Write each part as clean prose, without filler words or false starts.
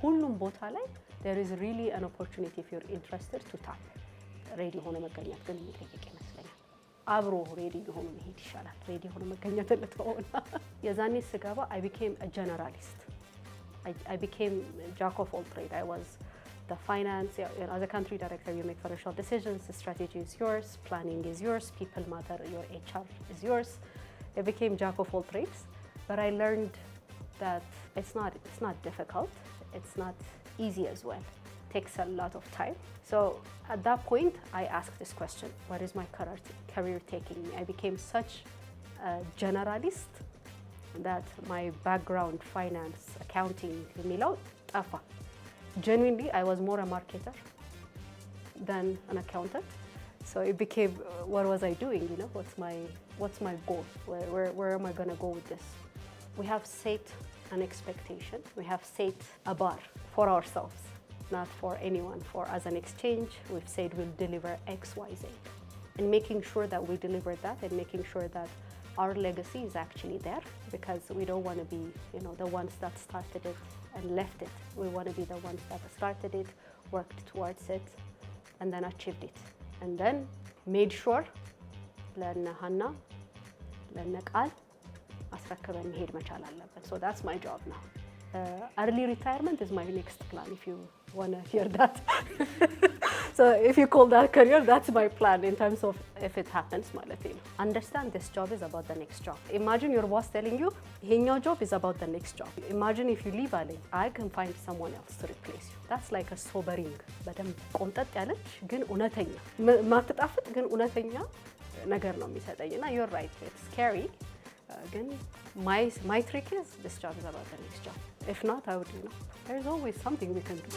ሁሉም ቦታ ላይ there is really an opportunity if you're interested to tap ሬዲ ሆኖ መገኘት ግን የሚጠይቅ ይመስለኛል። አብሮ ሬዲ ሆኖ መሄድ ይሻላል። ሬዲ ሆኖ መገኘት ለተወውና የዛኔ ስገባ I became a generalist. I became jack of all trades. I was the finance, as a country director, you make financial decisions, the strategy is yours, planning is yours, people matter, your HR is yours. I became jack of all trades, but I learned that it's not difficult, it's not easy as well. It takes a lot of time. So at that point, I asked this question, what is my career taking me? I became such a generalist that my background, finance, accounting, የሚለው ጠፋ. Genuinely, I was more a marketer than an accountant. So it became, what was I doing? You know, what's my goal? Where am I going to go with this? We have set an expectation. We have set a bar for ourselves, not for anyone. For as an exchange, we've said we'll deliver X, Y, Z, and making sure that we deliver that, and making sure that our legacy is actually there, because we don't want to be, the ones that started it and left it. We want to be the ones that started it, worked towards it, and then achieved it, and then made sure ለነሃና ለነቃል አስረክበን መሄድ መቻል አለብን. So that's my job now. Early retirement is my next plan, if you want to hear that. So if you call that career, that's my plan in terms of if it happens. Understand this job is about the next job. Imagine your boss telling you, your job is about the next job. Imagine if you leave Ali, I can find someone else to replace you. That's like a sobering. በደም ቆንጠጥ ያለች ግን እውነተኛ ማትጣፍጥ ግን እውነተኛ ነገር ነው የሚሰጠኝና you're right, it's scary. Again, my trick is this job is about the next job. If not, I would there's always something we can do.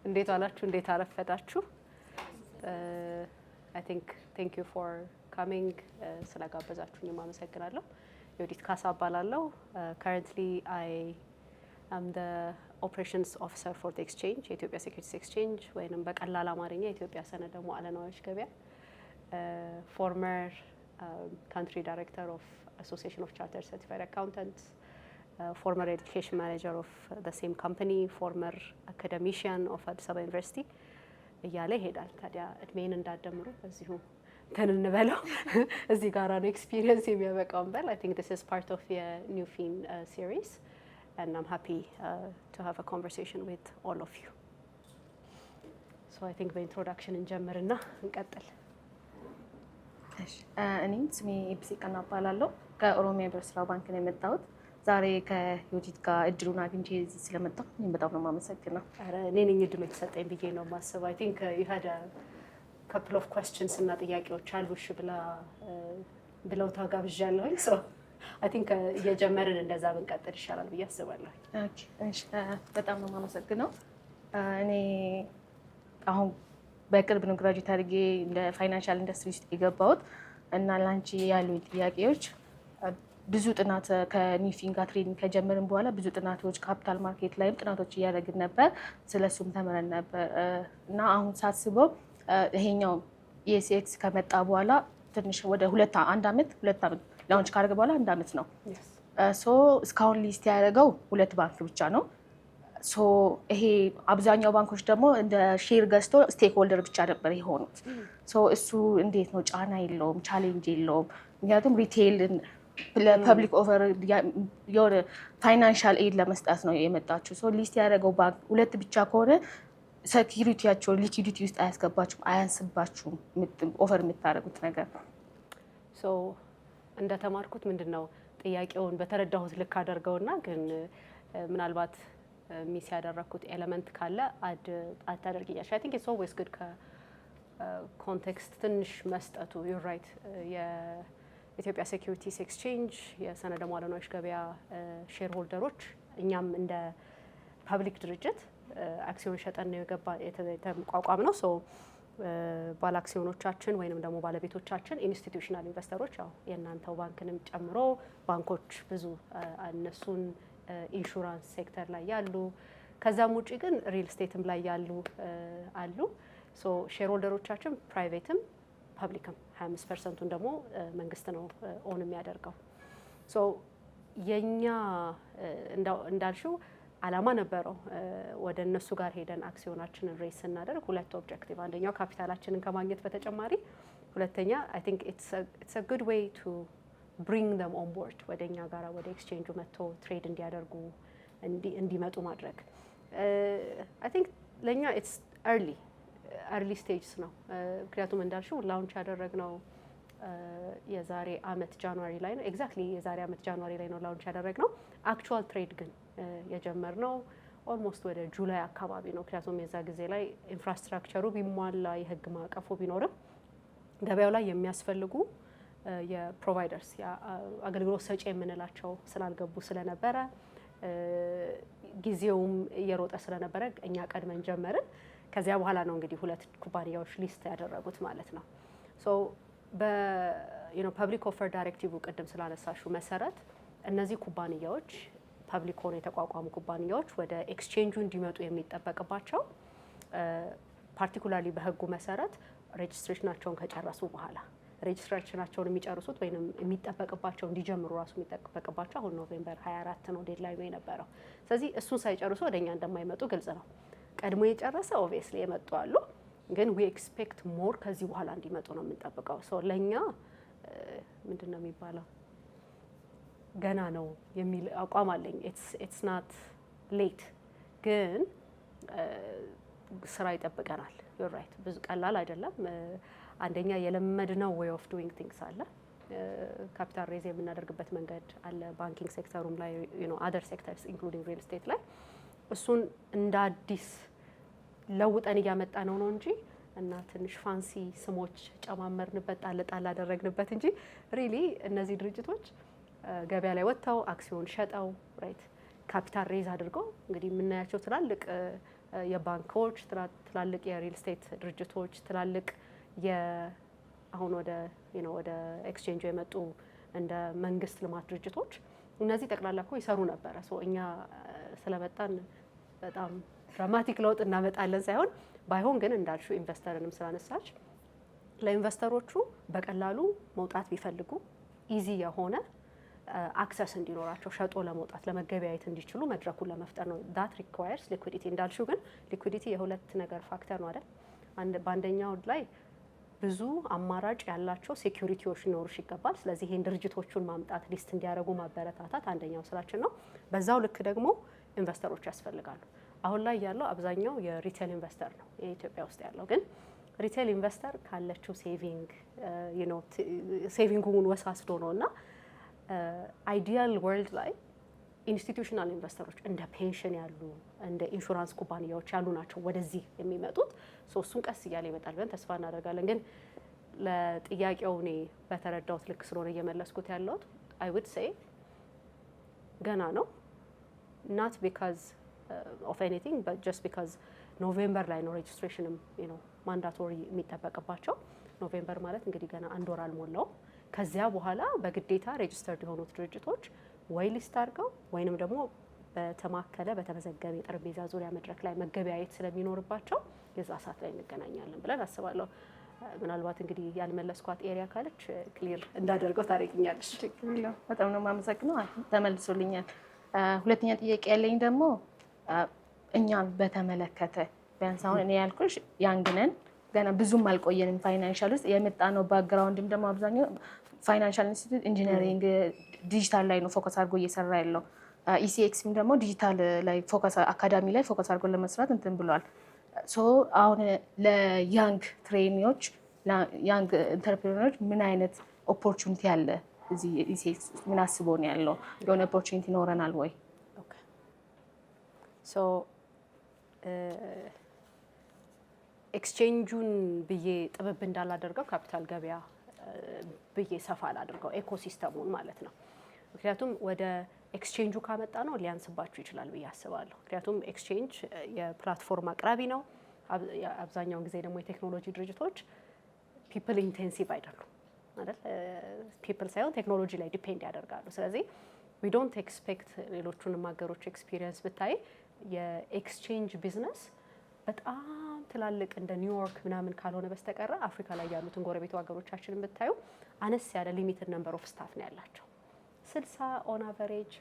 እንዴት ዋላችሁ? እንዴት አረፈዳችሁ? I think thank you for coming. ስለጋበዛችሁኝ አመሰግናለሁ። ዮዲት ካሳ እባላለሁ. Currently I am the operations officer for the exchange, የኢትዮጵያ Securities Exchange, ወይንም በቀላል አማርኛ የኢትዮጵያ ሰነደ ሙዓለ ንዋዮች ገበያ. Former country director of Association of Chartered Certified Accountants, former education manager of the same company, former academician of Addis Ababa University. እያለ ይሄዳል። ታዲያ እድሜን እንዳደምሩ በዚሁ ተንነበለው እዚህ ጋር ነው ኤክስፒሪየንስ የሚያበቃው በል. I think this is part of the new fin series, and I'm happy to have a conversation with all of you. So I think the introduction እንጀምርና እንቀጥል. እሺ እኔም ስሜ ኢብሲቀና እባላለሁ። ከኦሮሚያ ብር ስራ ባንክ ነው የመጣሁት። ዛሬ ከዮዲት ጋር እድሉን አግኝቼ እዚህ ስለመጣሁ በጣም ነው የማመሰግነው። አረ እኔ ነኝ እድሉ የተሰጠኝ ብዬ ነው ማስበው። I think you had a couple of questions እና ጥያቄዎች አሉሽ ብለው ታጋብዣለሁኝ። So I think እየጀመርን እንደዛ ብንቀጥል ይሻላል ብዬ አስባለሁ። ኦኬ እሺ በጣም ነው የማመሰግነው። እኔ አሁን በቅርብ ነው ግራጁዌት አድርጌ ለፋይናንሻል ኢንዱስትሪ ውስጥ የገባሁት እና ላንቺ ያሉኝ ጥያቄዎች ብዙ ጥናት ከኒፊን ጋር ትሬኒንግ ከጀመርን በኋላ ብዙ ጥናቶች ካፒታል ማርኬት ላይም ጥናቶች እያደረግን ነበር። ስለሱም ተመረን ነበር እና አሁን ሳስበው ይሄኛው ESX ከመጣ በኋላ ትንሽ ወደ 2 ዓመት ላውንች ካደረገ በኋላ 1 ዓመት ነው። ሶ እስካሁን ሊስት ያደረገው 2 ባንክ ብቻ ነው። ሶ ይሄ አብዛኛው ባንኮች ደግሞ እንደ ሼር ገዝቶ ስቴክ ሆልደር ብቻ ነበር የሆኑት። ሶ እሱ እንዴት ነው? ጫና የለውም? ቻሌንጅ የለውም? ምክንያቱም ሪቴል ለፐብሊክ ኦፈር የሆነ ፋይናንሻል ኤድ ለመስጠት ነው የመጣችው። ሶ ሊስት ያደረገው ባንክ 2 ብቻ ከሆነ ሴኩሪቲያቸው ሊኩዊዲቲ ውስጥ አያስገባችሁም፣ አያንስባችሁም ኦፈር የምታደርጉት ነገር። ሶ እንደተማርኩት ምንድነው ጥያቄውን በተረዳሁት ልክ አደርገውና ግን ምናልባት ሚስ ያደረኩት ኤሌመንት ካለ አታደርጊያለሽ። I think it's always good ኮንቴክስት ትንሽ መስጠቱ። you're right. የኢትዮጵያ ሴኩሪቲስ ኤክስቼንጅ የሰነደ ሙዓለ ንዋዮች ገበያ ሼር ሆልደሮች እኛም እንደ ፐብሊክ ድርጅት አክሲዮን ሸጠን ነው የተቋቋም ነው። ሶ ባለ አክሲዮኖቻችን ወይንም ደግሞ ባለቤቶቻችን ኢንስቲትዩሽናል ኢንቨስተሮች ያው የእናንተው ባንክንም ጨምሮ ባንኮች ብዙ እነሱን ኢንሹራንስ ሴክተር ላይ ያሉ ከዛም ውጪ ግን ሪል ስቴትም ላይ ያሉ አሉ። ሶ ሼር ሆልደሮቻችን ፕራይቬትም ፐብሊክም 25%ን ደግሞ መንግስት ነው ኦን የሚያደርገው። ሶ የኛ እንዳልሽው አላማ ነበረው ወደ እነሱ ጋር ሄደን አክሲዮናችንን ሬስ ስናደርግ ሁለት ኦብጀክቲቭ፣ አንደኛው ካፒታላችንን ከማግኘት በተጨማሪ ሁለተኛ አይ ቲንክ ኢትስ አ ጉድ ዌይ ቱ ብሪንግ them on board ወደ እኛ ጋር ወደ ኤክስቼንጁ መጥቶ ትሬድ እንዲያደርጉ እንዲመጡ ማድረግ። አይ ቲንክ ለእኛ ኢትስ early ስቴጅስ ነው። ምክንያቱም እንዳልሽው ላውንች ያደረግነው የዛሬ አመት ጃንዋሪ ላይ ነው። ኤግዛክትሊ የዛሬ አመት ጃንዋሪ ላይ ነው ላውንች ያደረግነው። አክቹዋል ትሬድ ግን የጀመርነው ኦልሞስት ወደ ጁላይ አካባቢ ነው። ምክንያቱም የዛ ጊዜ ላይ ኢንፍራስትራክቸሩ ቢሟላ የህግ ማዕቀፉ ቢኖርም ገበያው ላይ የሚያስፈልጉ የፕሮቫይደርስ አገልግሎት ሰጪ የምንላቸው ስላልገቡ ስለነበረ ጊዜውም እየሮጠ ስለነበረ እኛ ቀድመን ጀመርን። ከዚያ በኋላ ነው እንግዲህ ሁለት ኩባንያዎች ሊስት ያደረጉት ማለት ነው። ሶ ፐብሊክ ኦፈር ዳይሬክቲቭ ቅድም ስላነሳሹ መሰረት እነዚህ ኩባንያዎች ፐብሊክ ሆነው የተቋቋሙ ኩባንያዎች ወደ ኤክስቼንጁ እንዲመጡ የሚጠበቅባቸው ፓርቲኩላርሊ በህጉ መሰረት ሬጅስትሬሽናቸውን ከጨረሱ በኋላ ሬጅስትሬሽናቸውን የሚጨርሱት ወይም የሚጠበቅባቸው እንዲጀምሩ ራሱ የሚጠበቅባቸው አሁን ኖቬምበር 24 ነው ዴድላይኑ የነበረው። ስለዚህ እሱን ሳይጨርሱ ወደኛ እንደማይመጡ ግልጽ ነው። ቀድሞ የጨረሰ ኦብቪየስሊ የመጡ አሉ፣ ግን ዊ ኤክስፔክት ሞር ከዚህ በኋላ እንዲመጡ ነው የምንጠብቀው። ሶ ለኛ ምንድን ነው የሚባለው ገና ነው የሚል አቋም አለኝ። ኢትስ ናት ሌት፣ ግን ስራ ይጠብቀናል። ዩር ራይት፣ ብዙ ቀላል አይደለም። አንደኛ የለመድነው ዌይ ኦፍ ዱዊንግ ቲንግስ አለ፣ ካፒታል ሬዝ የምናደርግበት መንገድ አለ፣ ባንኪንግ ሴክተሩም ላይ አደር ሴክተርስ ኢንክሉዲንግ ሪል ስቴት ላይ እሱን እንደ አዲስ ለውጠን እያመጣ ነው እንጂ እና ትንሽ ፋንሲ ስሞች ጨማመርንበት ጣል አደረግንበት እንጂ ሪሊ እነዚህ ድርጅቶች ገበያ ላይ ወጥተው አክሲዮን ሸጠው ራይት ካፒታል ሬዝ አድርገው እንግዲህ የምናያቸው ትላልቅ የባንኮች ትላልቅ የሪል ስቴት ድርጅቶች ትላልቅ አሁን ወደ ኤክስቼንጅ የመጡ እንደ መንግስት ልማት ድርጅቶች እነዚህ ጠቅላላ እኮ ይሰሩ ነበረ። ሶ እኛ ስለመጣን በጣም ድራማቲክ ለውጥ እናመጣለን ሳይሆን ባይሆን ግን እንዳልሽው ኢንቨስተርንም ስላነሳች ለኢንቨስተሮቹ በቀላሉ መውጣት ቢፈልጉ ኢዚ የሆነ አክሰስ እንዲኖራቸው ሸጦ ለመውጣት ለመገበያየት እንዲችሉ መድረኩን ለመፍጠር ነው። ዳት ሪኳየርስ ሊኩዊዲቲ። እንዳልሽው ግን ሊኩዊዲቲ የሁለት ነገር ፋክተር ነው አይደል? በአንደኛው ላይ ብዙ አማራጭ ያላቸው ሴኩሪቲዎች ሊኖሩሽ ይገባል። ስለዚህ ይሄን ድርጅቶቹን ማምጣት ሊስት እንዲያደርጉ ማበረታታት አንደኛው ስራችን ነው። በዛው ልክ ደግሞ ኢንቨስተሮች ያስፈልጋሉ። አሁን ላይ ያለው አብዛኛው የሪቴል ኢንቨስተር ነው የኢትዮጵያ ውስጥ ያለው። ግን ሪቴል ኢንቨስተር ካለችው ሴቪንጉን ወሳስዶ ነው እና አይዲያል ወርልድ ላይ ኢንስቲትዩሽናል ኢንቨስተሮች እንደ ፔንሽን ያሉ እንደ ኢንሹራንስ ኩባንያዎች ያሉ ናቸው ወደዚህ የሚመጡት። እሱን ቀስ እያለ ይመጣል ብለን ተስፋ እናደርጋለን። ግን ለጥያቄው እኔ በተረዳሁት ልክ ስለሆነ እየመለስኩት ያለሁት አይ ውድ ሴይ ገና ነው። ናት ቢካዝ ኦፍ ኤኒቲንግ በት ጀስት ቢካዝ ኖቬምበር ላይ ነው ሬጅስትሬሽንም ማንዳቶሪ የሚጠበቅባቸው። ኖቬምበር ማለት እንግዲህ ገና አንድ ወር አልሞላውም። ከዚያ በኋላ በግዴታ ሬጅስተርድ የሆኑት ድርጅቶች ወይ ሊስት አድርገው ወይንም ደግሞ በተማከለ በተመዘገበ የጠረጴዛ ዙሪያ መድረክ ላይ መገበያየት ስለሚኖርባቸው የዛ ሰዓት ላይ እንገናኛለን ብለን አስባለሁ። ምናልባት እንግዲህ ያልመለስኳት ኤሪያ ካለች ክሊር እንዳደርገው ታደርጊኛለሽ። በጣም ነው የማመሰግነው። ተመልሶልኛል። ሁለተኛ ጥያቄ ያለኝ ደግሞ እኛን በተመለከተ ቢያንስ አሁን እኔ ያልኩሽ ያንግ ነን፣ ገና ብዙም አልቆየንም ፋይናንሻል ውስጥ የመጣ ነው። ባክግራውንድም ደግሞ አብዛኛው ፋይናንሻል ኢንስቲትዩት ኢንጂነሪንግ ዲጂታል ላይ ነው ፎከስ አድርጎ እየሰራ ያለው። ኢሲኤክስም ደግሞ ዲጂታል ላይ ፎከስ አካዳሚ ላይ ፎከስ አድርጎ ለመስራት እንትን ብሏል። ሶ አሁን ለያንግ ትሬኒዎች ያንግ ኢንተርፕሪነሮች ምን አይነት ኦፖርቹኒቲ አለ እዚህ ኢሲኤክስ ምን አስቦ ነው ያለው? የሆነ ኦፖርቹኒቲ ይኖረናል ወይ? ኦኬ ሶ ኤክስቼንጁን ብዬ ጥብብ እንዳላደርገው ካፒታል ገበያ ብዬ ሰፋ አላደርገው ኤኮሲስተሙን ማለት ነው። ምክንያቱም ወደ ኤክስቼንጁ ካመጣ ነው ሊያንስባችሁ ይችላል ብዬ አስባለሁ። ምክንያቱም ኤክስቼንጅ የፕላትፎርም አቅራቢ ነው። አብዛኛውን ጊዜ ደግሞ የቴክኖሎጂ ድርጅቶች ፒፕል ኢንቴንሲቭ አይደሉም አይደል? ፒፕል ሳይሆን ቴክኖሎጂ ላይ ዲፔንድ ያደርጋሉ። ስለዚህ ዊ ዶንት ኤክስፔክት ሌሎቹንም ሀገሮች ኤክስፒሪየንስ ብታይ የኤክስቼንጅ ቢዝነስ በጣም ትላልቅ እንደ ኒውዮርክ ምናምን ካልሆነ በስተቀር አፍሪካ ላይ ያሉትን ጎረቤት ሀገሮቻችንን ብታዩ አነስ ያለ ሊሚትድ ነምበር ኦፍ ስታፍ ነው ያላቸው 60 ኦን አቨሬጅ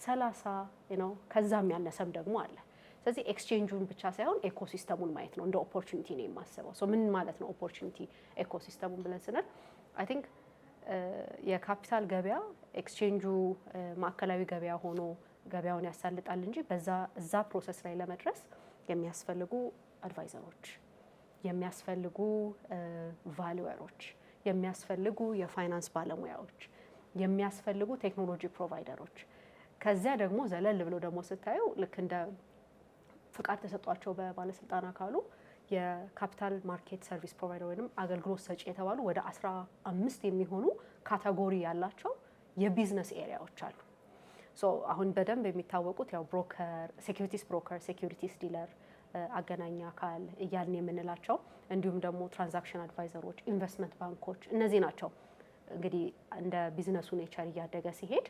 30 ነው ከዛም ያነሰም ደግሞ አለ። ስለዚህ ኤክስቼንጁን ብቻ ሳይሆን ኤኮሲስተሙን ማየት ነው እንደ ኦፖርቹኒቲ ነው የማስበው። ሶ ምን ማለት ነው ኦፖርቹኒቲ ኤኮሲስተሙን ብለን ስንል አይ ቲንክ የካፒታል ገበያ ኤክስቼንጁ ማዕከላዊ ገበያ ሆኖ ገበያውን ያሳልጣል እንጂ እዛ ፕሮሰስ ላይ ለመድረስ የሚያስፈልጉ አድቫይዘሮች፣ የሚያስፈልጉ ቫሉዌሮች፣ የሚያስፈልጉ የፋይናንስ ባለሙያዎች፣ የሚያስፈልጉ ቴክኖሎጂ ፕሮቫይደሮች ከዚያ ደግሞ ዘለል ብሎ ደግሞ ስታዩ ልክ እንደ ፍቃድ ተሰጧቸው በባለስልጣን አካሉ የካፒታል ማርኬት ሰርቪስ ፕሮቫይደር ወይም አገልግሎት ሰጪ የተባሉ ወደ 15 የሚሆኑ ካቴጎሪ ያላቸው የቢዝነስ ኤሪያዎች አሉ። ሶ አሁን በደንብ የሚታወቁት ያው ብሮከር፣ ሴኩሪቲስ ብሮከር፣ ሴኩሪቲስ ዲለር፣ አገናኝ አካል እያልን የምንላቸው እንዲሁም ደግሞ ትራንዛክሽን አድቫይዘሮች፣ ኢንቨስትመንት ባንኮች እነዚህ ናቸው። እንግዲህ እንደ ቢዝነሱ ኔቸር እያደገ ሲሄድ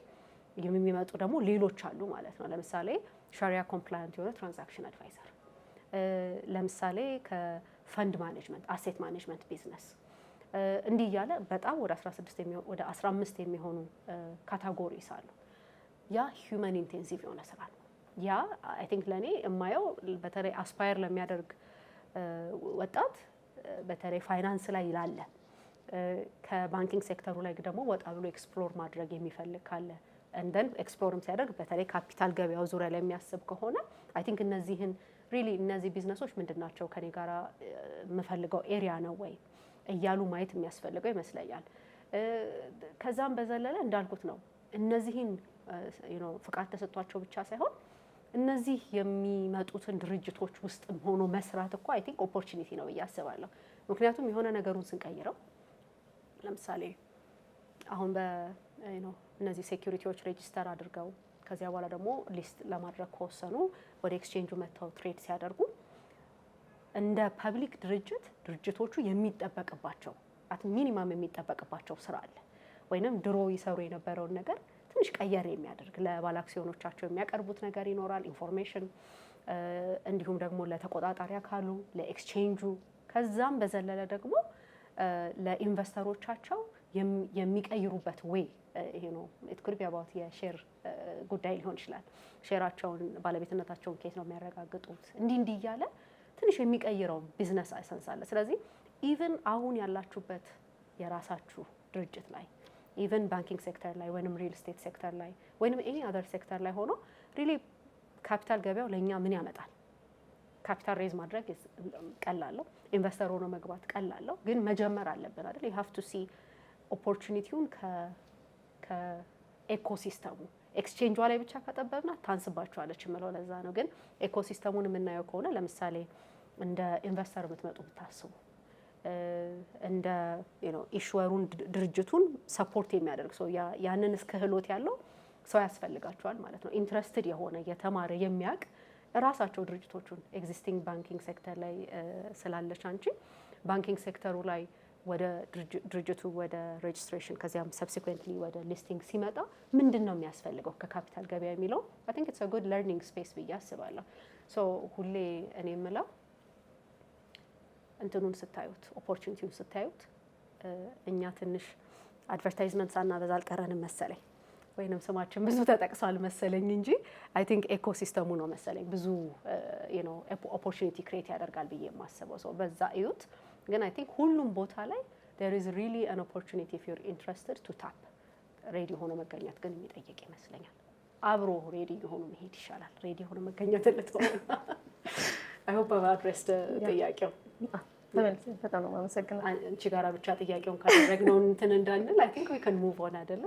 የሚመጡ ደግሞ ሌሎች አሉ ማለት ነው። ለምሳሌ ሻሪያ ኮምፕላያንት የሆነ ትራንዛክሽን አድቫይዘር፣ ለምሳሌ ከፈንድ ማኔጅመንት፣ አሴት ማኔጅመንት ቢዝነስ እንዲህ እያለ በጣም ወደ 15 የሚሆኑ ካታጎሪስ አሉ። ያ ሂውመን ኢንቴንሲቭ የሆነ ስራ ነው። ያ አይ ቲንክ ለእኔ የማየው በተለይ አስፓየር ለሚያደርግ ወጣት በተለይ ፋይናንስ ላይ ላለ ከባንኪንግ ሴክተሩ ላይ ደግሞ ወጣ ብሎ ኤክስፕሎር ማድረግ የሚፈልግ ካለ እንደን ኤክስፕሎርም ሲያደርግ በተለይ ካፒታል ገበያው ዙሪያ ላይ የሚያስብ ከሆነ አይ ቲንክ እነዚህ ቢዝነሶች ምንድን ናቸው ከኔ ጋራ የምፈልገው ኤሪያ ነው ወይ እያሉ ማየት የሚያስፈልገው ይመስለኛል። ከዛም በዘለለ እንዳልኩት ነው እነዚህን ፍቃድ ተሰጥቷቸው ብቻ ሳይሆን እነዚህ የሚመጡትን ድርጅቶች ውስጥ ሆኖ መስራት እኮ አይ ቲንክ ኦፖርቹኒቲ ነው ብዬ አስባለሁ። ምክንያቱም የሆነ ነገሩን ስንቀይረው ለምሳሌ አሁን እነዚህ ሴኩሪቲዎች ሬጂስተር አድርገው ከዚያ በኋላ ደግሞ ሊስት ለማድረግ ከወሰኑ ወደ ኤክስቼንጁ መጥተው ትሬድ ሲያደርጉ እንደ ፐብሊክ ድርጅቶቹ የሚጠበቅባቸው ሚኒማም የሚጠበቅባቸው ስራ አለ። ወይንም ድሮ ይሰሩ የነበረውን ነገር ትንሽ ቀየር የሚያደርግ ለባለ አክሲዮኖቻቸው የሚያቀርቡት ነገር ይኖራል፣ ኢንፎርሜሽን፣ እንዲሁም ደግሞ ለተቆጣጣሪ አካሉ ለኤክስቼንጁ፣ ከዛም በዘለለ ደግሞ ለኢንቨስተሮቻቸው የሚቀይሩበት ዌይ ይሄ ነው። ኢት ኩድ ቢ አባውት የሼር ጉዳይ ሊሆን ይችላል። ሼራቸውን ባለቤትነታቸውን ከየት ነው የሚያረጋግጡት? እንዲህ እያለ ትንሽ የሚቀይረው ቢዝነስ አይሰንስ አለ። ስለዚህ ኢቭን አሁን ያላችሁበት የራሳችሁ ድርጅት ላይ ኢቭን ባንኪንግ ሴክተር ላይ ወይንም ሪል ስቴት ሴክተር ላይ ወይንም ኤኒ አዘር ሴክተር ላይ ሆኖ ሪሊ ካፒታል ገበያው ለእኛ ምን ያመጣል? ካፒታል ሬዝ ማድረግ ቀላለው፣ ኢንቨስተር ሆኖ መግባት ቀላለው፣ ግን መጀመር አለብን አይደል? ዩ ሃቭ ቱ ሲ ኦፖርቹኒቲውን ከኤኮሲስተሙ ኤክስቼንጇ ላይ ብቻ ካጠበብናት ታንስባችኋለች የምለው ለዛ ነው። ግን ኤኮሲስተሙን የምናየው ከሆነ ለምሳሌ እንደ ኢንቨስተር የምትመጡ ብታስቡ እንደ ኢሹወሩን ድርጅቱን ሰፖርት የሚያደርግ ሰው ያንን ክህሎት ያለው ሰው ያስፈልጋቸዋል ማለት ነው። ኢንትረስትድ የሆነ የተማረ የሚያውቅ ራሳቸው ድርጅቶቹን ኤግዚስቲንግ ባንኪንግ ሴክተር ላይ ስላለች አንቺ ባንኪንግ ሴክተሩ ላይ ወደ ድርጅቱ ወደ ሬጅስትሬሽን ከዚያም ሰብሲኩዌንትሊ ወደ ሊስቲንግ ሲመጣ ምንድን ነው የሚያስፈልገው ከካፒታል ገበያ የሚለው አይ ቲንክ ኢትስ አ ጉድ ለርኒንግ ስፔስ ብዬ አስባለሁ። ሶ ሁሌ እኔ የምለው እንትኑን ስታዩት ኦፖርቹኒቲውን ስታዩት እኛ ትንሽ አድቨርታይዝመንት ሳናበዛ አልቀረንም መሰለኝ፣ ወይንም ስማችን ብዙ ተጠቅሷል መሰለኝ እንጂ አይ ቲንክ ኤኮሲስተሙ ነው መሰለኝ ብዙ ኦፖርቹኒቲ ክሬት ያደርጋል ብዬ የማስበው። ሰው በዛ እዩት። ግን አይ ቲንክ ሁሉም ቦታ ላይ there is really an opportunity if you're interested to tap ሬዲ ሆኖ መገኘት ግን የሚጠይቅ ይመስለኛል። አብሮ ሬዲ የሆኑ መሄድ ይሻላል። ሬዲ ሆኖ መገኘት ለተወው I hope I've addressed ጥያቄው። በጣም ነው የማመሰግነው። አንቺ ጋራ ብቻ ጥያቄውን ካደረግነው እንትን እንዳንል I think we can move on አይደለ?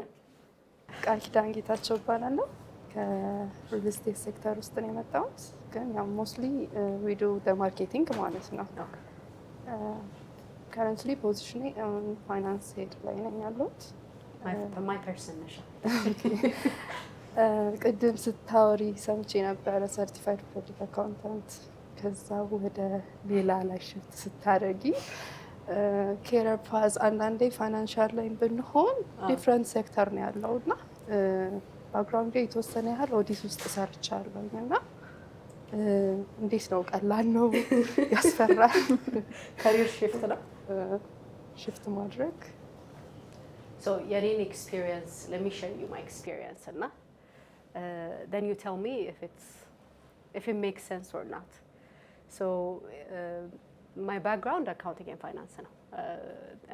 ቃል ኪዳን ጌታቸው እባላለሁ። ከሪል ስቴት ሴክተር ውስጥ ነው የመጣሁት። ግን ያው ሞስትሊ we do the marketing ማለት ነው። ከረንትሊ ፖዚሽኔ ፋይናንስ ሄድ ላይ ነኝ ያለሁት። ማይ ፐርሰን ነሽ። ቅድም ስታወሪ ሰምቼ ነበረ ሰርቲፋይድ ፐብሊክ አካውንታንት፣ ከዛ ወደ ሌላ ላይ ሽፍት ስታደርጊ ኬሪየር ፓዝ አንዳንዴ ፋይናንሻል ላይ ብንሆን ዲፍረንት ሴክተር ነው ያለው እና ባክግራውንድ የተወሰነ ያህል ኦዲት ውስጥ ሰርቻለሁ እና እንዴት ነው? ቀላል ነው? ያስፈራል? ካሪር ሽፍት ነው ሽፍት ማድረግ? So የኔን experience, let me share you my experience እና then you tell me if it makes sense or not. So my background accounting and finance ነው.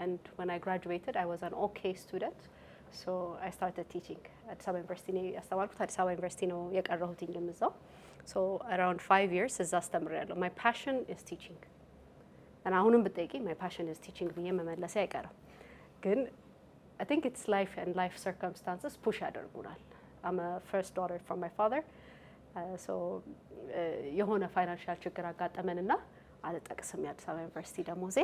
And when I graduated I was an okay student. So I started teaching አዲስ አበባ ዩኒቨርሲቲ ነው ያስተማርኩት። አዲስ አበባ ዩኒቨርሲቲ ነው የቀረሁትኝ እዛው። So around 5 years እዛ አስተምሬያለሁ። My passion is teaching. እና አሁንም ብትጠይቂኝ my passion is teaching ብዬ መመለሴ አይቀርም። ግን I think it's life and life circumstances push ያደርጉናል። I'm a first daughter from my father. So የሆነ ፋይናንሻል ችግር አጋጠመንና አልጠቅስም የአዲስ አበባ ዩኒቨርሲቲ ደሞዜ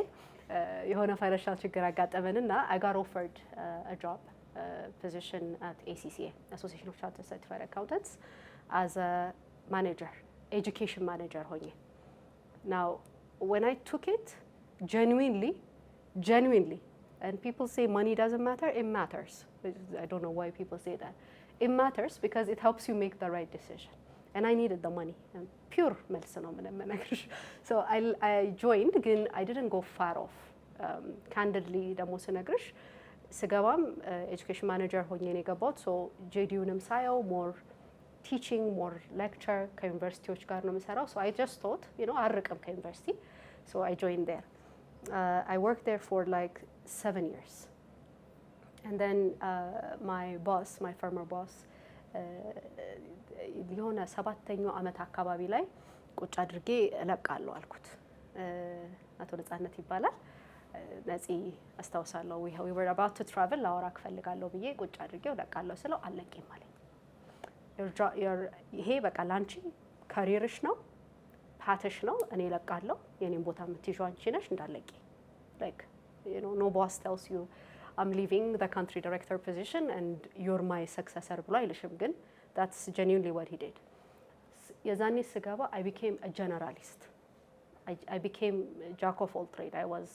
የሆነ ፋይናንሻል ችግር አጋጠመንና I got offered a job position at ACCA, Association of Chartered Certified Accountants, as a manager, education manager ሆኜ Now when I took it genuinely and people say money doesn't matter, it matters. I don't know why people say that. It matters because it helps you make the right decision. And I needed the money. And pure መልስ ነው ምንም ነገር. So I joined, ግን I didn't go far off. Candidly ደግሞ ስነግርሽ ስገባም ኤጁኬሽን ማኔጀር ሆኜ ነው የገባሁት። ሶ ጄዲዩንም ሳየው ሞር ቲቺንግ ሞር ሌክቸር ከዩኒቨርሲቲዎች ጋር ነው የምሰራው። ሶ አይ ጀስት ቶት አርቅም ከዩኒቨርሲቲ። ሶ አይ ጆይን ዴር I worked there for like 7 years. And then my former boss የሆነ ሰባተኛው ዓመት አካባቢ ላይ ቁጭ አድርጌ እለቃለሁ አልኩት። አቶ ነጻነት ይባላል። ነፂ አስታውሳለሁ we were about to travel ላወራክ እፈልጋለሁ ብዬ ቁጭ አድርጌው እለቃለሁ ስለው አለቂም አለኝ። ይሄ በቃ ላንቺ ካሪርሽ ነው ፓትሽ ነው እኔ እለቃለሁ የኔን ቦታ የምትይዥው አንቺ ነሽ እንዳለቂ like no boss tells you I'm leaving the country director position and you're my successor ብሎ አይልሽም ግን that's genuinely what he did. የዛኔ ስገባ I became a generalist. I became a jack of all trade. I was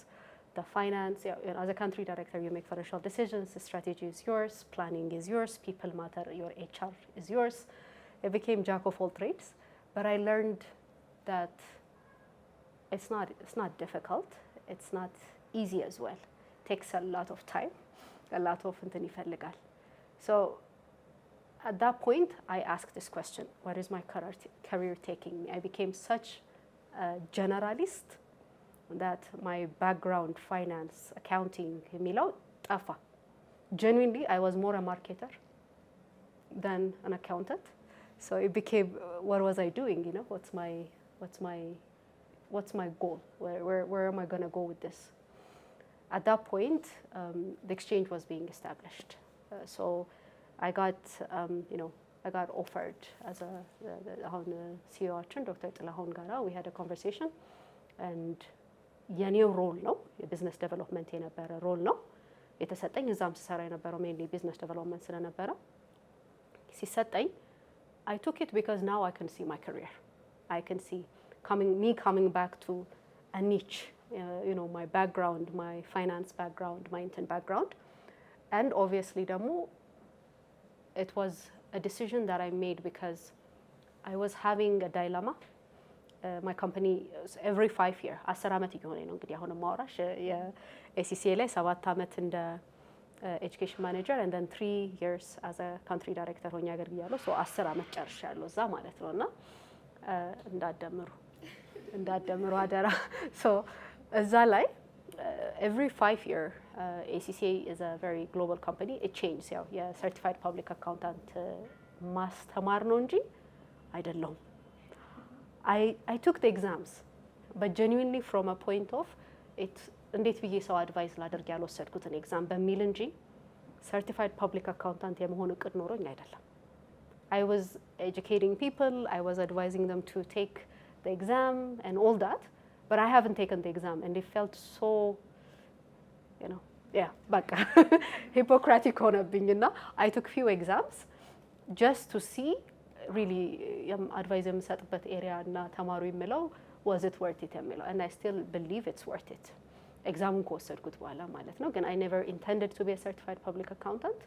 the finance, as a country director you make financial decisions, the strategy is yours, planning is yours, people matter, your HR is yours. I became jack of all trades, but I learned that it's not difficult, it's not easy as well. It takes a lot of time, a lot of እንትን ይፈልጋል. So at that point I asked this question, where is my career taking me? I became such a generalist that my background, finance, accounting, የሚለው ጠፋ. Genuinely, I was more a marketer than an accountant. So it became, what was I doing? What's my goal? Where am I going to go with this? At that point, the exchange was being established. So I got offered as a አሁን ሲኢኦአችን ዶክተር ጥላሁን ጋራ we had a conversation and የኔው ሮል ነው የቢዝነስ ዴቨሎፕመንት የነበረ ሮል ነው የተሰጠኝ። እዛም ስሰራ የነበረው ሜንሊ ቢዝነስ ዴቨሎፕመንት ስለነበረ ሲሰጠኝ I took it because now I can see my career. I can see coming back to a niche, my background, my finance background, my intern background. And obviously ደግሞ it was a decision that I made because I was having a dilemma. My company every 5 year 10 ዓመት እየሆነ ነው እንግዲህ አሁን ማውራሽ የኤሲሲኤ ላይ 7 ዓመት እንደ ኤጁኬሽን ማኔጀር and then 3 years as a country director ሆኜ አገልግያለሁ። so 10 ዓመት ጨርሻለሁ እዛ ማለት ነውና እንዳደምሩ አደራ። so እዛ ላይ every 5 year ACCA is a very global company. It changes ያው የሰርቲፋይድ ፐብሊክ አካውንታንት ማስተማር ነው እንጂ አይደለም። I took the exams, but genuinely from a point of it እንዴት ብዬ ሰው አድቫይስ ላደርግ ያልወሰድኩትን ኤግዛም በሚል እንጂ ሰርቲፋይድ ፐብሊክ አካውንታንት የመሆን እቅድ ኖሮኝ አይደለም። I was educating people, I was advising them to take the exam and all that, but I haven't taken the exam and it felt so በቃ ሂፖክራቲክ ሆነብኝና I took few exams just to see really advice የምሰጥበት ኤሪያ እና ተማሩ የሚለው was it worth it የሚለው and I still believe it's worth it. ኤግዛሙን ከወሰድኩት በኋላ ማለት ነው። ግን I never intended to be a certified public accountant,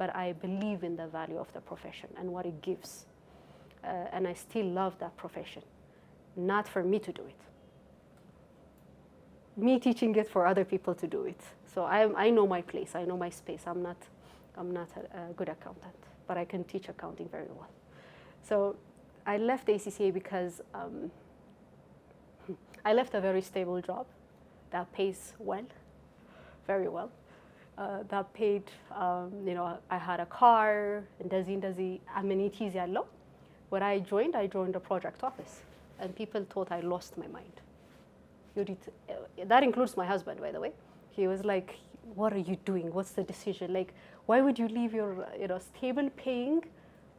but I believe in the value of the profession and what it gives. and I still love that profession. Not for me to do it. Me teaching it for other people to do it. So I know my place. I know my space. I'm not a good accountant, but I can teach accounting very well. So I left ACCA because I left a very stable job that pays well, very well. That paid, I had a car, እንደዚህ amenities ያለው. When I joined the project office, and people thought I lost my mind. That includes my husband, by the way. He was like, what are you doing? What's the decision? Like, why would you leave your,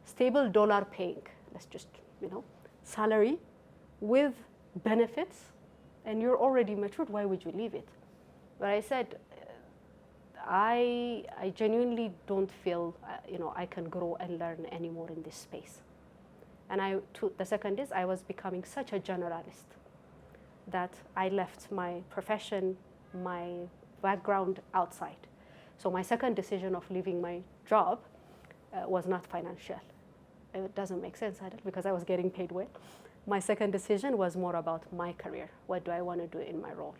stable dollar paying, let's just, salary with benefits, and you're already matured, why would you leave it? But I said, I genuinely don't feel, I can grow and learn anymore in this space. And the second is I was becoming such a generalist that I left my profession, my background outside. So my second decision of leaving my job was not financial. It doesn't make sense, because I was getting paid well. My second decision was more about my career. What do I want to do in my role?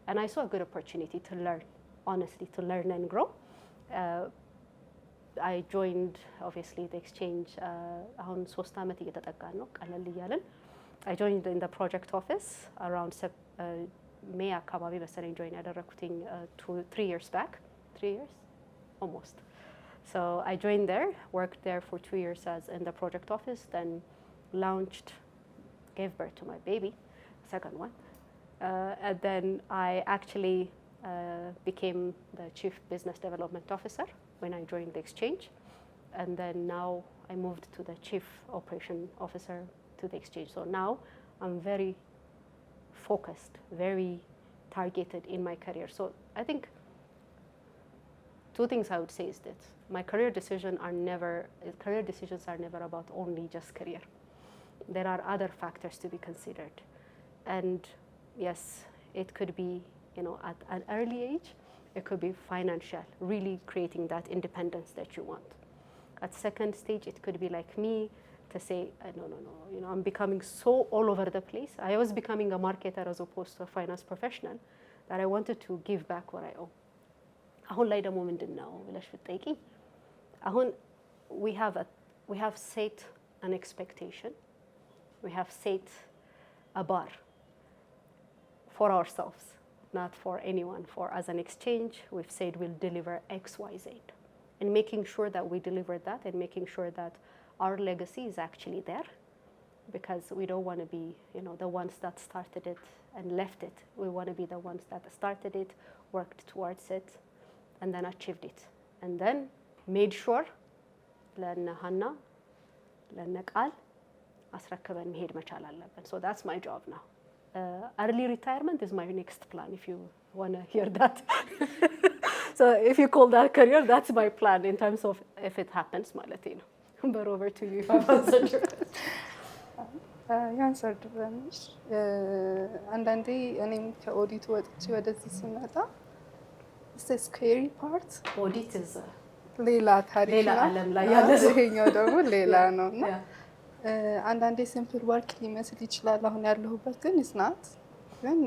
And I saw a good opportunity to learn, honestly, to learn and grow. I joined, obviously, the exchange. አሁን 3 ዓመት እየተጠጋን ነው ቀለል እያለን. I joined in the project office around May አካባቢ መሰለኝ join ያደረኩትኝ 3 years back. 3 years? Almost. So I joined there, worked there for 2 years as in the project office, then launched, gave birth to my baby, second one. And then I actually became the Chief Business Development Officer when I joined the exchange. And then now I moved to the Chief Operation Officer to the exchange. So now I'm very focused, very targeted in my career. So I think 2 things I would say is that my career decisions are never about only just career. There are other factors to be considered. And yes, it could be, at an early age, it could be financial, really creating that independence that you want. At second stage, it could be like me to say, no, I'm becoming so all over the place. I was becoming a marketer as opposed to a finance professional that I wanted to give back what I owe. አሁን ላይ ደግሞ ምንድነው ብለሽ ብትጠይቂኝ አሁን we have set an expectation, we have set a bar for ourselves, not for anyone. For as an exchange, we've said we'll deliver X, Y, Z, and making sure that we deliver that, and making sure that our legacy is actually there, because we don't want to be, the ones that started it and left it. We want to be the ones that started it, worked towards it, and then achieved it, and then made sure ለነ ሀና ለነ ቃል አስረክበን መሄድ መቻል አለብን. So that's my job now. Early retirement is my next plan, if you want to hear that. So if you call that career, that's my plan in terms of if it happens ማለት ነው. But over to you. ያንሰርድ ብለንሽ አንዳንዴ እኔም ከኦዲት ወጥቼ ወደዚህ ስመጣ the scary part audit is ሌላ ታሪክ ሌላ ዓለም ላይ ያለ ይሄኛው ደግሞ ሌላ ነው እና አንዳንዴ ሲምፕል ወርክ ሊመስል ይችላል አሁን ያለሁበት ግን isn't ግን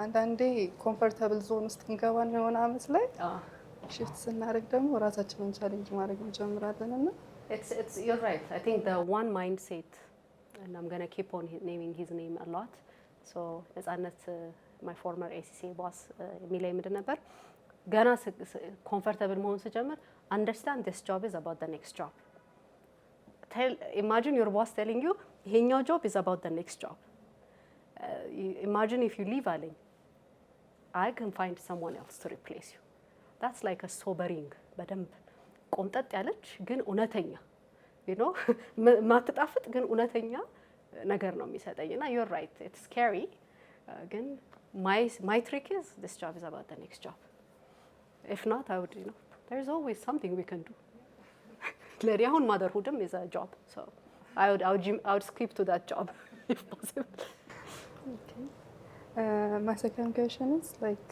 አንዳንዴ ኮምፎርታብል ዞን ውስጥ እንገባና የሆነ አመት ላይ ሽፍት ስናደርግ ደግሞ ራሳችንን ቻሌንጅ ማድረግ እንጀምራለን እና it's you're right. I think the one mindset, and I'm going to keep on naming his name a lot. So ነፃነት my former ACCA boss የሚለኝ ምንድን ነበር ገና ኮምፎርታብል መሆን ስጀምር understand this job is about the next job. Imagine your boss telling you ይሄኛው job is about the next job. Imagine if you leave አለኝ I can find someone else to replace you. That's like a sobering በደንብ ቆምጠጥ ያለች ግን እውነተኛ ማትጣፍጥ ግን እውነተኛ ነገር ነው የሚሰጠኝ እና you're right, it's scary. ግን my trick is this job is about the next job. If not, I would, there's always something we can do. ለኔ አሁን motherhoodም is a job, so I would skip to that job if possible. Okay. My second question is like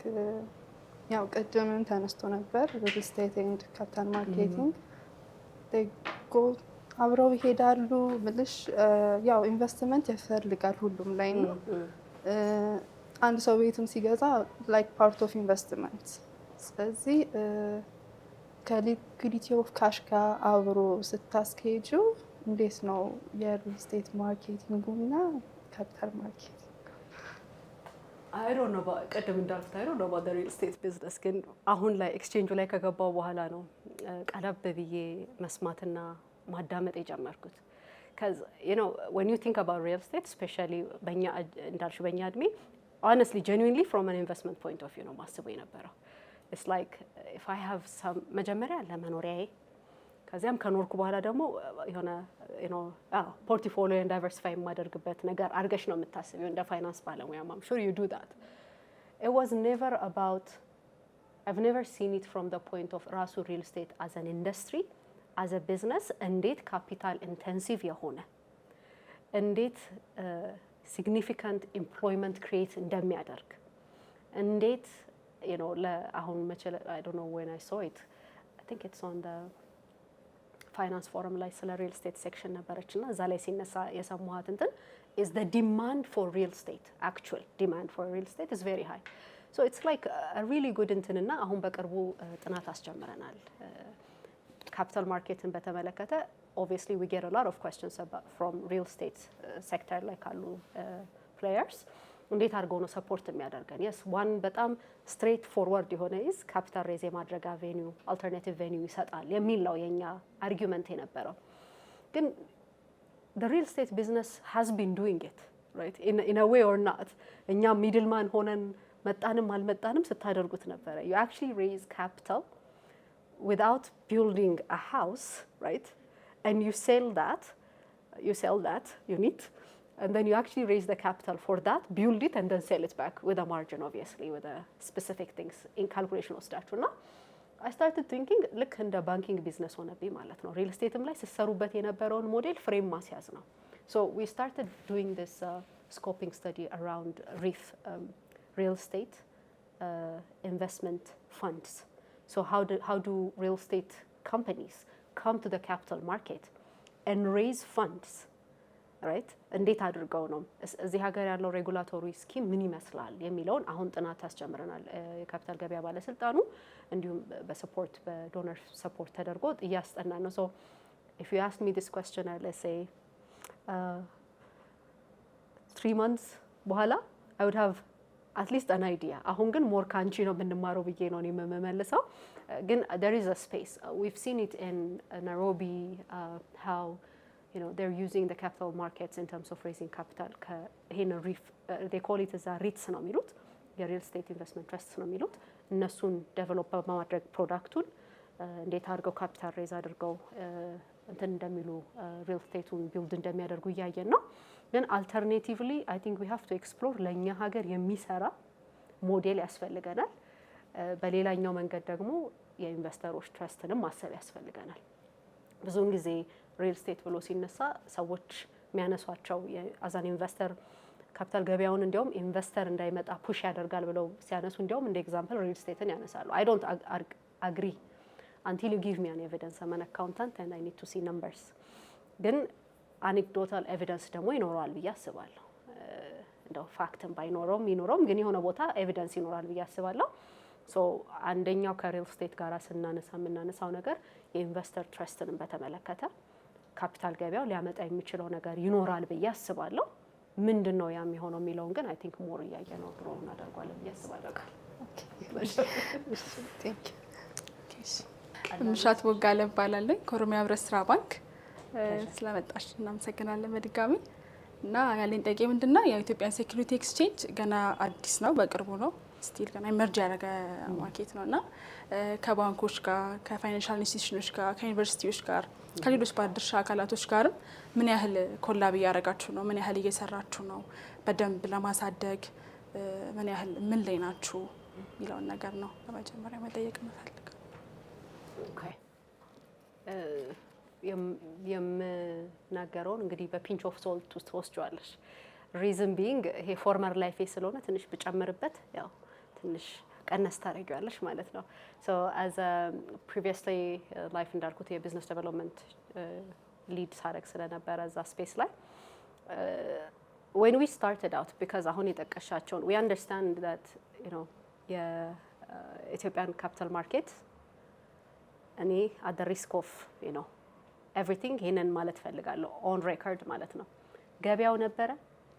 ያው ቅድምም ተነስቶ ነበር real estate and capital marketing. They go አብረው ይሄዳሉ ምልሽ ያው ኢንቨስትመንት ያስፈልጋል ሁሉም ላይ ነው። አንድ ሰው ቤትም ሲገዛ ላይክ ፓርት ኦፍ ኢንቨስትመንት። ስለዚህ ከሊኩዲቲ ኦፍ ካሽ ጋር አብሮ ስታስኬጂው እንዴት ነው የሪል ስቴት ማርኬቲንጉና ካፒታል ማርኬት? አይ ዶንት ኖ ቅድም እንዳልኩት አይ ዶንት ኖ አባውት ሪል ስቴት ቢዝነስ፣ ግን አሁን ላይ ኤክስቼንጁ ላይ ከገባው በኋላ ነው ቀለብ ብዬ መስማትና ማዳመጥ የጀመርኩት። because you know when you think about real estate, especially በእኛ እንዳልሽው በእኛ እድሜ honestly genuinely from an investment point of view ነው ማስበው የነበረው። it's like if I have some መጀመሪያ ለመኖሪያዬ ከዚያም ከኖርኩ በኋላ ደግሞ የሆነ ፖርትፎሊዮን ዳይቨርሲፋይ የማደርግበት ነገር አድርገሽ ነው የምታስቢው እንደ ፋይናንስ ባለሙያ። I'm sure you do that. It was never about, I've never seen it from the point of ራሱ real estate as an industry, as a business እንዴት ካፒታል ኢንቴንሲቭ የሆነ እንዴት significant employment create እንደሚያደርግ እንዴት አሁን መቼ I don't know when I saw it, I think it's on the ፋይናንስ ፎረም ላይ ስለ ሪል ስቴት ሴክሽን ነበረችና እዛ ላይ ሲነሳ የሰማሁት እንትን is the demand for real estate, actual demand for real estate is very high. So it's like a really good እንትንና አሁን በቅርቡ ጥናት አስጀምረናል ካፒታል ማርኬትን በተመለከተ። obviously we get a lot of questions about from real estate sector ላይ ካሉ players እንዴት አድርገው ነው ሰፖርት የሚያደርገን? yes one በጣም ስትሬት ፎርወርድ የሆነ is ካፒታል ሬዝ የማድረግ አቬኒው አልተርናቲቭ ቬኒው ይሰጣል የሚል ነው የኛ አርጊውመንት የነበረው። ግን the real estate business has been doing it right in a way or not. እኛ ሚድልማን ሆነን መጣንም አልመጣንም ስታደርጉት ነበረ። you actually raise capital without building a house, right? And you sell that unit, and then you actually raise the capital for that, build it, and then sell it back with a margin, obviously, with a specific things in calculation ወስዳችሁ እና I started thinking ልክ እንደ ባንኪንግ ቢዝነስ ሆነብኝ ማለት ነው። ሪል ስቴትም ላይ ሲሰሩበት የነበረውን ሞዴል ፍሬም ማስያዝ ነው። so we started doing this scoping study around REIF, real estate investment funds. So how do real estate companies come to the capital market and raise funds, right? እንዴት አድርገው ነው እዚህ ሀገር ያለው ሬጉላቶሪ ስኪም ምን ይመስላል የሚለውን አሁን ጥናት አስጀምረናል። የካፒታል ገበያ ባለስልጣኑ እንዲሁም በሰፖርት በዶነር ሰፖርት ተደርጎ እያስጠና ነው። so if you ask me this question, let's say 3 months በኋላ I would have at least an idea. አሁን ግን ሞር ካንቺ ነው የምንማረው ብዬ ነው የምመልሰው። ግን there is a space. We've seen it in Nairobi, how they're using the capital markets in terms of raising capital. ይሄን REIF they call it as a REITs ነው የሚሉት የሪል ስቴት ኢንቨስትመንት ትረስትስ ነው የሚሉት። እነሱን ዴቨሎፕ በማድረግ ፕሮዳክቱን እንዴት አድርገው ካፒታል ሬዝ አድርገው እንትን እንደሚሉ ሪል ስቴቱን ቢልድ እንደሚያደርጉ እያየን ነው። ግን አልተርኔቲቭሊ I think we have to explore ለኛ ሀገር የሚሰራ ሞዴል ያስፈልገናል። በሌላኛው መንገድ ደግሞ የኢንቨስተሮች ትረስትንም ማሰብ ያስፈልገናል። ብዙውን ጊዜ ሪል ስቴት ብሎ ሲነሳ ሰዎች የሚያነሷቸው አዛን ኢንቨስተር ካፒታል ገበያውን እንዲያውም ኢንቨስተር እንዳይመጣ ፑሽ ያደርጋል ብለው ሲያነሱ እንዲያውም እንደ ኤግዛምፕል ሪል ስቴትን ያነሳሉ። I don't agree until you give me an evidence. I'm an accountant and I need to see numbers. ግን አኔክዶታል ኤቪደንስ ደግሞ ይኖረዋል ብዬ አስባለሁ። እንደው ፋክትም ባይኖረውም ይኖረውም ግን የሆነ ቦታ ኤቪደንስ ይኖራል ብዬ አስባለሁ። ሶ አንደኛው ከሪል ስቴት ጋር የምናነሳው ነገር የኢንቨስተር ትረስትንም በተመለከተ ካፒታል ገበያው ሊያመጣ የሚችለው ነገር ይኖራል ብዬ አስባለሁ። ምንድን ነው ያ የሚሆነው የሚለውን ግን I think ሞር እያየ ነው ድሮ እናደርጓለን ብዬ አስባለሁ። ምሻት ቦጋለ እባላለሁ ከኦሮሚያ ህብረት ስራ ባንክ። ስለመጣሽ እናመሰግናለን በድጋሚ። እና ያለኝ ጥያቄ ምንድነው የኢትዮጵያን ሴኩሪቲ ኤክስቼንጅ ገና አዲስ ነው፣ በቅርቡ ነው ስቲል ገና ኢመርጅ ያደረገ ማርኬት ነውና ከባንኮች ጋር ከፋይናንሻል ኢንስቲትዩሽኖች ጋር ከዩኒቨርሲቲዎች ጋር ከሌሎች ባለድርሻ አካላቶች ጋርም ምን ያህል ኮላብ እያደረጋችሁ ነው? ምን ያህል እየሰራችሁ ነው? በደንብ ለማሳደግ ምን ያህል ምን ላይ ናችሁ የሚለውን ነገር ነው ለመጀመሪያ መጠየቅ የምፈልገው። ኦኬ የምናገረውን እንግዲህ በፒንች ኦፍ ሶልት ውስጥ ወስጇለሽ። ሪዝን ቢንግ ይሄ ፎርመር ላይፍ ስለሆነ ትንሽ ብጨምርበት ያው ትንሽ ቀነስ ታደርጊዋለሽ ማለት ነው። ሶ አዝ ፕሪቪየስሊ ላይፍ እንዳልኩት የቢዝነስ ዴቨሎፕመንት ሊድ ሳደርግ ስለነበረ እዛ ስፔስ ላይ when we started out because አሁን የጠቀሻቸውን we understand that you know የኢትዮጵያን ካፒታል ማርኬት እኔ at the risk of you know everything ይሄንን ማለት ፈልጋለሁ on record ማለት ነው። ገበያው ነበረ፣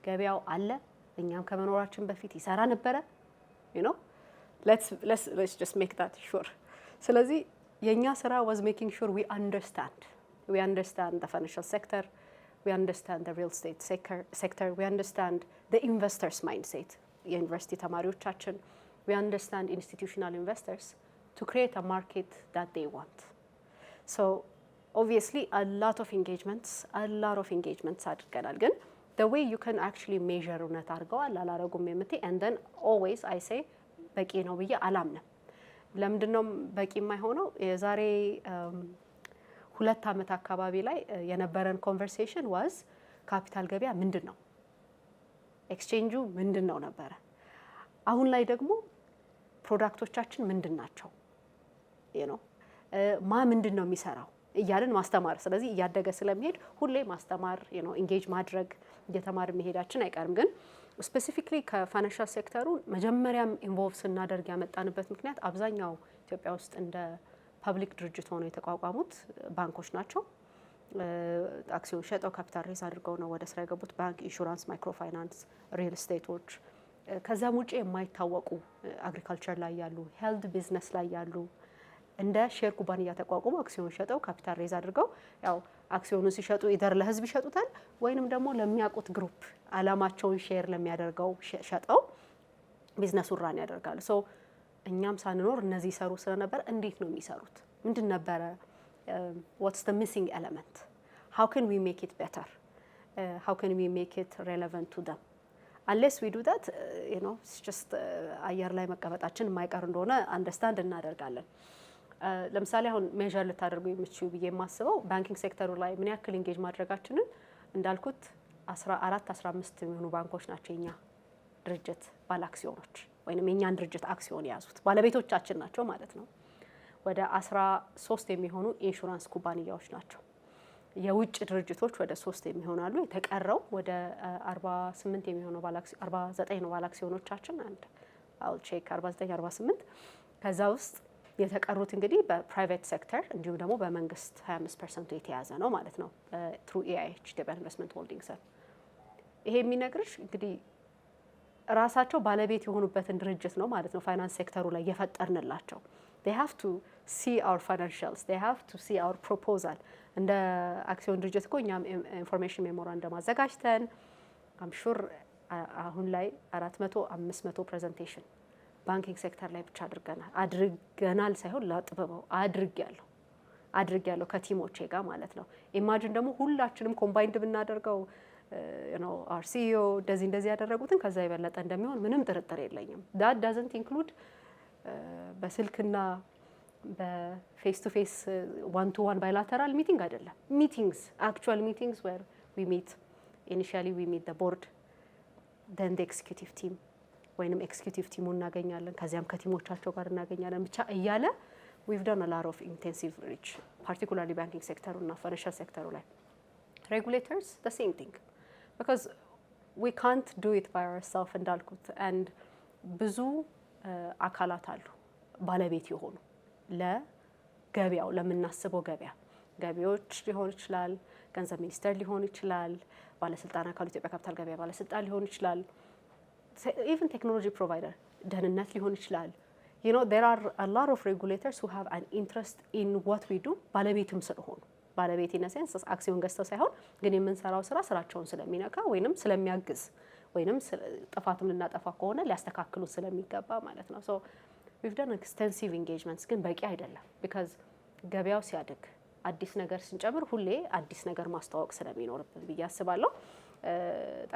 ገበያው አለ፣ እኛም ከመኖራችን በፊት ይሰራ ነበረ you know let's just make that sure። ስለዚህ የኛ ስራ was making sure we understand the financial sector, we understand the real estate sector, we understand the investors mindset የዩኒቨርሲቲ ተማሪዎቻችን we understand institutional investors to create a market that they want. So obviously a lot of engagements አድርገናል። ግን the way you can actually measure እውነት አድርገዋል አላረጉም የምትይ and then always I say በቂ ነው ብዬ አላምንም። ለምንድነው በቂ የማይሆነው? የዛሬ 2 ዓመት አካባቢ ላይ የነበረን ኮንቨርሴሽን ዋዝ ካፒታል ገበያ ምንድን ነው፣ ኤክስቼንጁ ምንድን ነው ነበረ። አሁን ላይ ደግሞ ፕሮዳክቶቻችን ምንድን ናቸው ምንድን ነው የሚሰራው እያልን ማስተማር። ስለዚህ እያደገ ስለሚሄድ ሁሌ ማስተማር ኢንጌጅ ማድረግ እየተማር መሄዳችን አይቀርም። ግን ስፔሲፊክሊ ከፋይናንሻል ሴክተሩ መጀመሪያም ኢንቮልቭ ስናደርግ ያመጣንበት ምክንያት አብዛኛው ኢትዮጵያ ውስጥ እንደ ፐብሊክ ድርጅት ሆነው የተቋቋሙት ባንኮች ናቸው። አክሲዮን ሸጠው ካፒታል ሬዝ አድርገው ነው ወደ ስራ የገቡት። ባንክ፣ ኢንሹራንስ፣ ማይክሮ ፋይናንስ፣ ሪል ስቴቶች፣ ከዛም ውጪ የማይታወቁ አግሪካልቸር ላይ ያሉ፣ ሄልድ ቢዝነስ ላይ ያሉ እንደ ሼር ኩባንያ ተቋቁሞ አክሲዮን ሸጠው ካፒታል ሬዝ አድርገው ያው አክሲዮኑን ሲሸጡ ኢደር ለህዝብ ይሸጡታል ወይንም ደግሞ ለሚያውቁት ግሩፕ አላማቸውን ሼር ለሚያደርገው ሸጠው ቢዝነሱን ራን ያደርጋሉ። ሶ እኛም ሳንኖር እነዚህ ይሰሩ ስለነበር እንዴት ነው የሚሰሩት? ምንድን ነበረ what's the missing element? How can we make it better? How can we make it relevant to them? Unless we do that, it's just አየር ላይ መቀመጣችን የማይቀር እንደሆነ አንደርስታንድ እናደርጋለን። ለምሳሌ አሁን ሜዥር ልታደርጉ የምትችሉ ብዬ የማስበው ባንኪንግ ሴክተሩ ላይ ምን ያክል ኢንጌጅ ማድረጋችንን እንዳልኩት 14-15 የሚሆኑ ባንኮች ናቸው የኛ ድርጅት ባለ አክሲዮኖች ወይንም የኛን ድርጅት አክሲዮን የያዙት ባለቤቶቻችን ናቸው ማለት ነው። ወደ 13 የሚሆኑ ኢንሹራንስ ኩባንያዎች ናቸው። የውጭ ድርጅቶች ወደ 3 የሚሆናሉ። የተቀረው ወደ 48 የሚሆኑ 49 ነው ባለ አክሲዮኖቻችን አንድ አው ቼክ 49 48 ከዛ ውስጥ የተቀሩት እንግዲህ በፕራይቬት ሴክተር እንዲሁም ደግሞ በመንግስት 25% የተያዘ ነው ማለት ነው ትሩ ኢአይኤች ኢትዮጵያ ኢንቨስትመንት ሆልዲንግስ። ይሄ የሚነግርሽ እንግዲህ ራሳቸው ባለቤት የሆኑበትን ድርጅት ነው ማለት ነው። ፋይናንስ ሴክተሩ ላይ የፈጠርንላቸው they have to see our financials, they have to see our proposal። እንደ አክሲዮን ድርጅት እኮ እኛም ኢንፎርሜሽን ሜሞራንደም አዘጋጅተን I'm sure አሁን ላይ 400-500 ፕሬዘንቴሽን ባንኪንግ ሴክተር ላይ ብቻ አድርገናል ሳይሆን ላጥበበው አድርጊያለሁ ከቲሞቼ ጋር ማለት ነው። ኢማጂን ደግሞ ሁላችንም ኮምባይንድ ብናደርገው our CEO እንደዚህ ያደረጉትን ከዛ የበለጠ እንደሚሆን ምንም ጥርጥር የለኝም። that doesn't include በስልክና በፌስ ቱ ፌስ ዋን ቱ ዋን ባይላተራል ሚቲንግ አይደለም። ሚቲንግስ actual meetings where we meet initially we meet the board then the executive team ወይንም ኤክስኪዩቲቭ ቲሙ እናገኛለን ከዚያም ከቲሞቻቸው ጋር እናገኛለን ብቻ እያለ we've done a lot of intensive reach particularly banking sector እና financial sector ላይ regulators the same thing because we can't do it by ourselves እንዳልኩት and ብዙ አካላት አሉ ባለቤት የሆኑ ለገበያው ለምናስበው ገበያዎች ሊሆን ይችላል፣ ገንዘብ ሚኒስቴር ሊሆን ይችላል፣ ባለስልጣን አካሉ ኢትዮጵያ ካፒታል ገበያ ባለስልጣን ሊሆን ይችላል፣ even technology provider ደህንነት ሊሆን ይችላል። there are a lot of regulators who have an interest in what we do ባለቤትም ስለሆኑ ባለቤት in a sense አክሲዮን ገዝተው ሳይሆን ግን የምንሰራው ስራቸውን ስለሚነካ ወይንም ስለሚያግዝ ወይንም ጥፋትም ልናጠፋ ከሆነ ሊያስተካክሉ ስለሚገባ ማለት ነው። so we've done extensive engagements ግን በቂ አይደለም because ገበያው ሲያድግ አዲስ ነገር ስንጨምር ሁሌ አዲስ ነገር ማስተዋወቅ ስለሚኖርብን ብዬ አስባለሁ።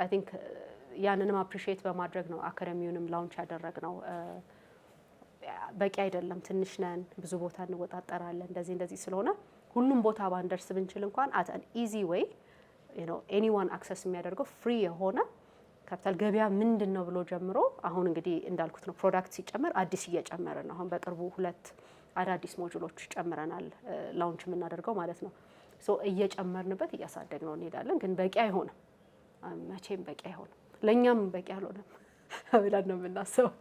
I think ያንንም አፕሪሺየት በማድረግ ነው አካዳሚውንም ላውንች ያደረግነው። በቂ አይደለም፣ ትንሽ ነን፣ ብዙ ቦታ እንወጣጠራለን እንደዚህ ስለሆነ ሁሉም ቦታ ባንደርስ ብንችል እንኳን at an easy way anyone access የሚያደርገው ፍሪ የሆነ ካፒታል ገበያ ምንድን ነው ብሎ ጀምሮ አሁን እንግዲህ እንዳልኩት ነው ፕሮዳክት ሲጨመር አዲስ እየጨመረ ነው። አሁን በቅርቡ 2 አዳዲስ ሞጁሎች ጨምረናል ላውንች የምናደርገው ማለት ነው። ሶ እየጨመርንበት እያሳደግነው እንሄዳለን። ግን በቂ አይሆንም፣ መቼም በቂ አይሆንም። ለእኛም በቂ አልሆነም ብለን ነው የምናስበው።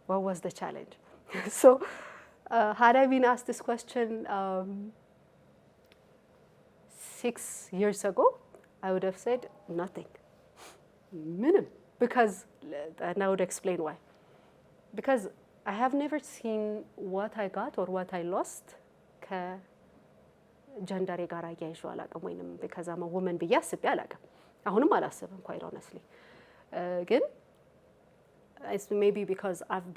What was the challenge? So, had I been asked this question 6 years ago, I would have said nothing. Minimum. Because, and I would explain why. Because I have never seen what I got or what I lost ከጀንደሬ ጋር አያይዤው አላውቅም፣ ወይንም because I'm a woman ብዬ አስቤ አላውቅም። አሁንም አላስብም quite honestly. ግን it's maybe because I've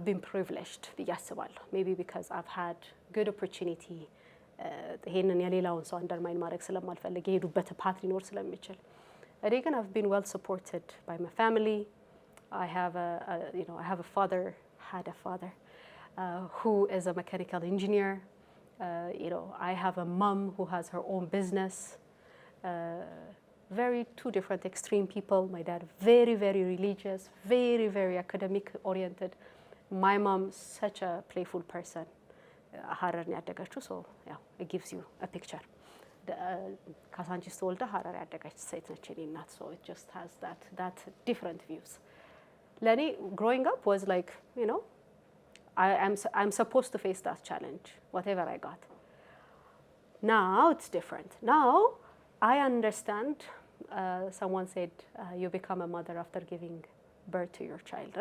been privileged ብዬ አስባለሁ። maybe because I've had good opportunity ይሄንን የሌላውን ሰው አንደርማይን ማድረግ ስለማልፈልግ የሄዱበት ፓት ሊኖር ስለሚችል እኔ ግን I've been well supported by my family. I have a father, had a father who is a mechanical engineer. I have a mom who has her own business. Very two different extreme people. My dad very, very religious, very, very academic oriented. My mom such a playful person. ሀረር ነው ያደገችው። so yeah, it gives you a picture. ካሳንቺስ ተወልዳ ሀረር ያደገች ሴት ነች የኔ እናት። so it just has that different views. ለኔ growing up was like, I'm supposed to face that challenge whatever I got. Now it's different. Now I understand. Someone said you become a mother after giving birth to your child.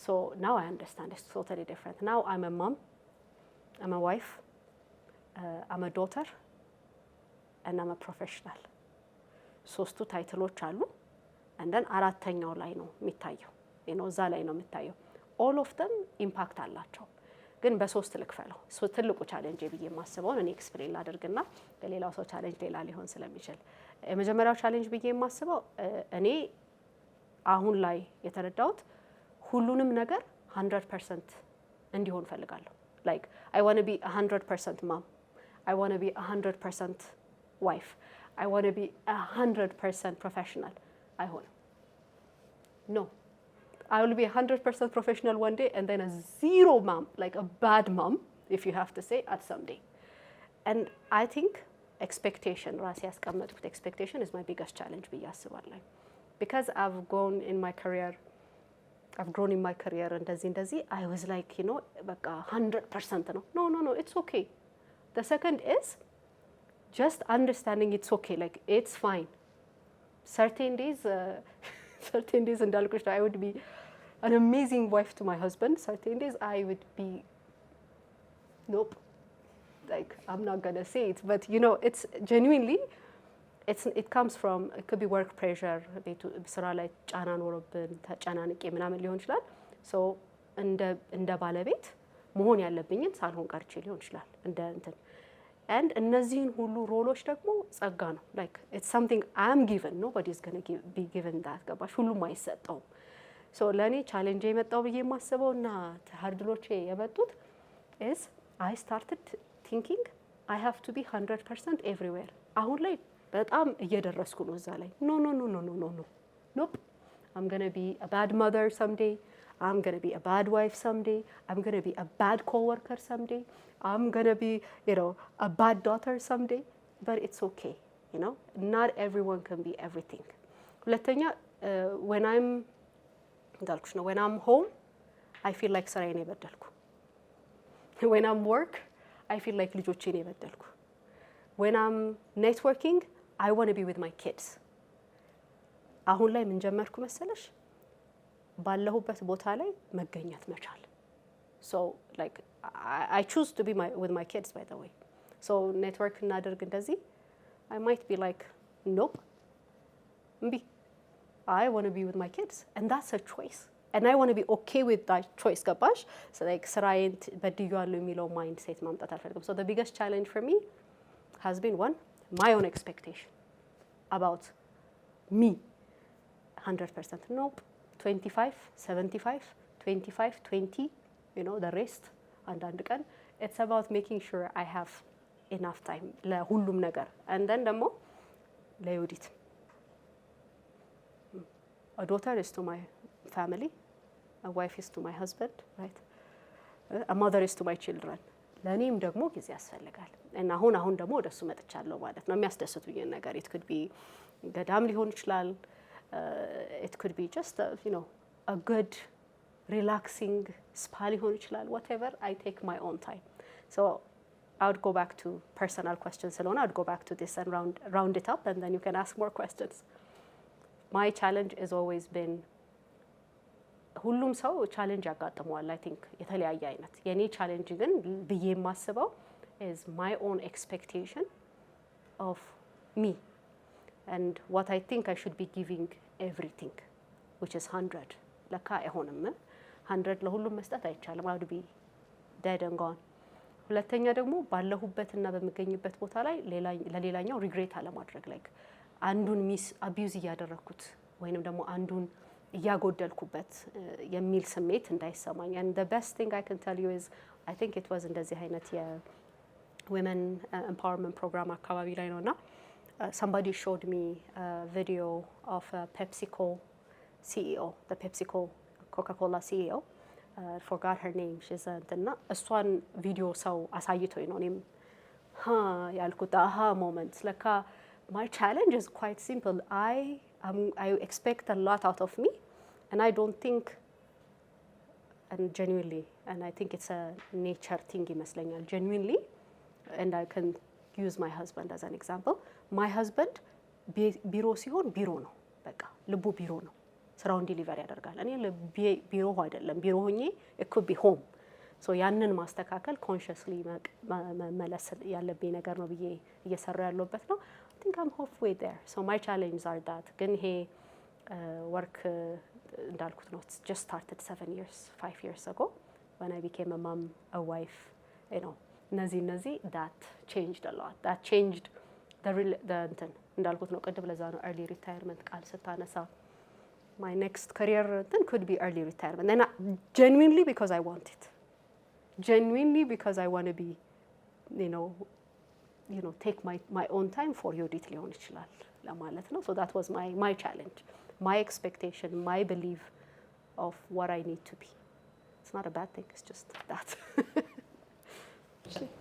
So now I understand. It's totally different. Now I'm a mom, I'm a wife, I'm a daughter, and I'm a professional. ሶስቱ ታይትሎች አሉ and then አራተኛው ላይ ነው የሚታየው እዛ ላይ ነው የሚታየው። all of them ኢምፓክት አላቸው ግን በሶስት ልክፈለው። ሶ ትልቁ ቻሌንጅ ብዬ የማስበውን እኔ ኤክስፕሌን ላደርግና ለሌላው ሰው ቻሌንጅ ሌላ ሊሆን ስለሚችል የመጀመሪያው ቻሌንጅ ብዬ የማስበው እኔ አሁን ላይ የተረዳሁት ሁሉንም ነገር 100% እንዲሆን ፈልጋለሁ። like I want to be 100% mom, I want to be 100% wife, I want to be 100% professional. አይሆንም። no, I will be 100% professional one day and then a zero mom, like a bad mom if you have to say, at some day. And I think expectation, ራሴ ያስቀመጥኩት expectation is my biggest challenge ብዬ አስባለሁ። because I've grown in my career እንደዚህ I was like, በቃ 100% ነው። no, it's okay. The second is just understanding it's okay, like it's fine. Certain days እንዳልኩሽ I would be an amazing wife to my husband. Certain days I would be nope, like I'm not gonna say it, but it's genuinely it comes from, it could be work pressure, ስራ ላይ ጫና ኖሮብን ተጨናንቄ ምናምን ሊሆን ይችላል። so እንደ ባለቤት መሆን ያለብኝን ሳልሆን ቀርቼ ሊሆን ይችላል and እነዚህን ሁሉ ሮሎች ደግሞ ጸጋ ነው። like it's something I'm given, nobody is going to be given that. ገባሽ? ሁሉም አይሰጠውም። so ለኔ ቻሌንጅ የመጣው ብዬ የማስበውና ሀርድሎቼ የመጡት is I started thinking I have to be 100% everywhere. አሁን ላይ በጣም እየደረስኩ ነው እዛ ላይ no nope, I'm going to be a bad mother someday, I'm going to be a bad wife someday, I'm going to be a bad co-worker someday, I'm going to be a bad daughter someday, but it's okay. Not everyone can be everything. ሁለተኛ when I'm home I feel like ስራዬን የበደልኩ። when I'm work I feel like ልጆቼን የበደልኩ። when I'm networking I want to be with my kids. አሁን ላይ ምን ጀመርኩ መሰለሽ? ባለሁበት ቦታ ላይ መገኘት መቻል። so like I choose to be with my kids, by the way. so network እናደርግ እንደዚህ I might be like nope, I want to be with my kids, and that's a choice, and I want to be okay with that choice. ገባሽ? so like ስራዬን በድያለሁ የሚለው ማይንድሴት ማምጣት አልፈልግም። so the biggest challenge for me has been one, my own expectation about me. 100% nope, 25 75 25 20, the rest አንዳንድ ቀን it's about making sure I have enough time ለሁሉም ነገር. and then ደግሞ ለዮዲት a daughter is to my family, a wife is to my husband, right? A mother is to my children. ለኔም ደግሞ ጊዜ ያስፈልጋል እና አሁን ደግሞ ወደሱ መጥቻለሁ ማለት ነው። የሚያስደስቱኝ ነገር it could be ገዳም ሊሆን ይችላል, it could be just a good relaxing spa ሊሆን ይችላል, whatever. I take my own time. So I would go back to personal questions alone. I would go back to this and round it up, and then you can ask more questions. My challenge has always been ሁሉም ሰው ቻሌንጅ ያጋጥመዋል I think የተለያየ አይነት የኔ ቻሌንጅ ግን ብዬ የማስበው is my own expectation of me and what I think I should be giving everything which is 100 ለካ አይሆንም 100 ለሁሉም መስጠት አይቻልም I would be dead and gone ሁለተኛ ደግሞ ባለሁበትና በመገኝበት ቦታ ላይ ለሌላኛው ሪግሬት አለማድረግ like አንዱን ሚስ አቢዩዝ እያደረኩት ወይንም ደግሞ አንዱን እያጎደልኩበት የሚል ስሜት እንዳይሰማኝ and the best thing I can tell you is I think it was እንደዚህ አይነት የwomen empowerment program አካባቢ ላይ ነውና somebody showed me a video of a PepsiCo CEO, the PepsiCo Coca-Cola CEO. Forgot her name. She's እንትና እሷን ቪዲዮ ሰው አሳይቶኝ ነው እኔም ያልኩት aha moment ለካ my challenge is quite simple. I expect a lot out of me and I don't think and genuinely and I think it's a nature thing ይመስለኛል genuinely and I can use my husband as an example. My husband ቢሮ ሲሆን ቢሮ ነው በቃ ልቡ ቢሮ ነው ስራውን ዲሊቨር ያደርጋል እኔ ቢሮ አይደለም ቢሮ ሆኜ it could be home so ያንን ማስተካከል consciously መመለስ ያለብኝ ነገር ነው ብዬ እየሰራው ያለበት ነው I think I'm halfway there so my challenges are that ግን ይሄ work እንዳልኩት ነው it's just started 5 years ago when I became a mom a wife እነዚህ that changed a lot that changed the እንዳልኩት ነው ቅድም ለዛ ነው early retirement ቃል ስታነሳ my next career then could be early retirement and genuinely because I want it genuinely because I want to be take my own time for Yodit ሊሆን ይችላል ለማለት ነው so that was my challenge my expectation my belief of what I need to be it's not a bad thing it's just that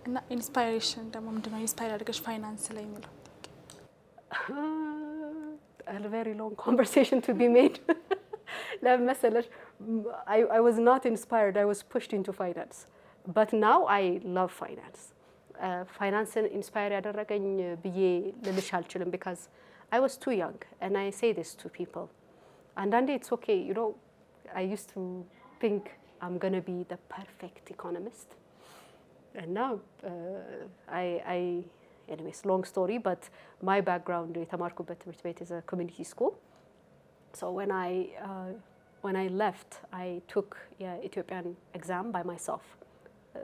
እና ኢንስፓይሬሽን ደግሞ ምንድነው ኢንስፓየር አድርገሽ ፋይናንስ ላይ የሚለው a very long conversation to be made ለመሰለሽ I was not inspired I was pushed into finance but now I love finance ፋይናንስን ኢንስፓየር ያደረገኝ ብዬ ልልሽ አልችልም because I was too young and I say this to people አንዳንዴ it's okay I used to think I'm going to be the perfect economist and now anyways long story but my background የተማርኩበት ትምህርት ቤት is a community school so when I left I took Ethiopian exam by myself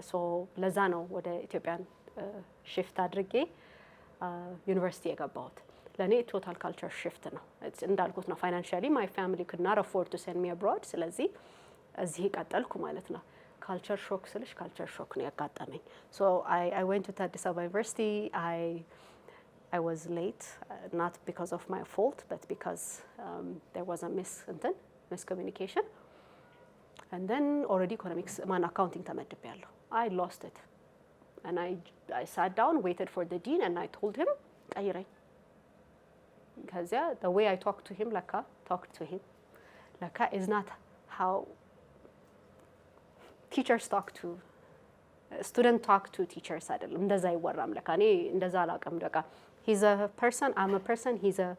so ለዛ ነው ወደ ኢትዮጵያን shift አድርጌ ዩኒቨርሲቲ የገባሁት ለኔ ቶታል ካልቸር shift ነው እንዳልኩት ነው financially my family could not afford to send me abroad ስለዚህ እዚህ ቀጠልኩ ማለት ነው culture shock ስልሽ culture shock ነው ያጋጠመኝ so I went to Addis Ababa University I was late not because of my fault but because there was a miscommunication and then already economics accounting ተመድቤያለሁ I lost it and I sat down waited for the dean and I told him ቀይረኝ because the way I talked to him is not how teachers talk to student talk to teachers አይደለም እንደዛ ይወራም እኔ እንደዛ አላቀም he's a person I'm a person he's a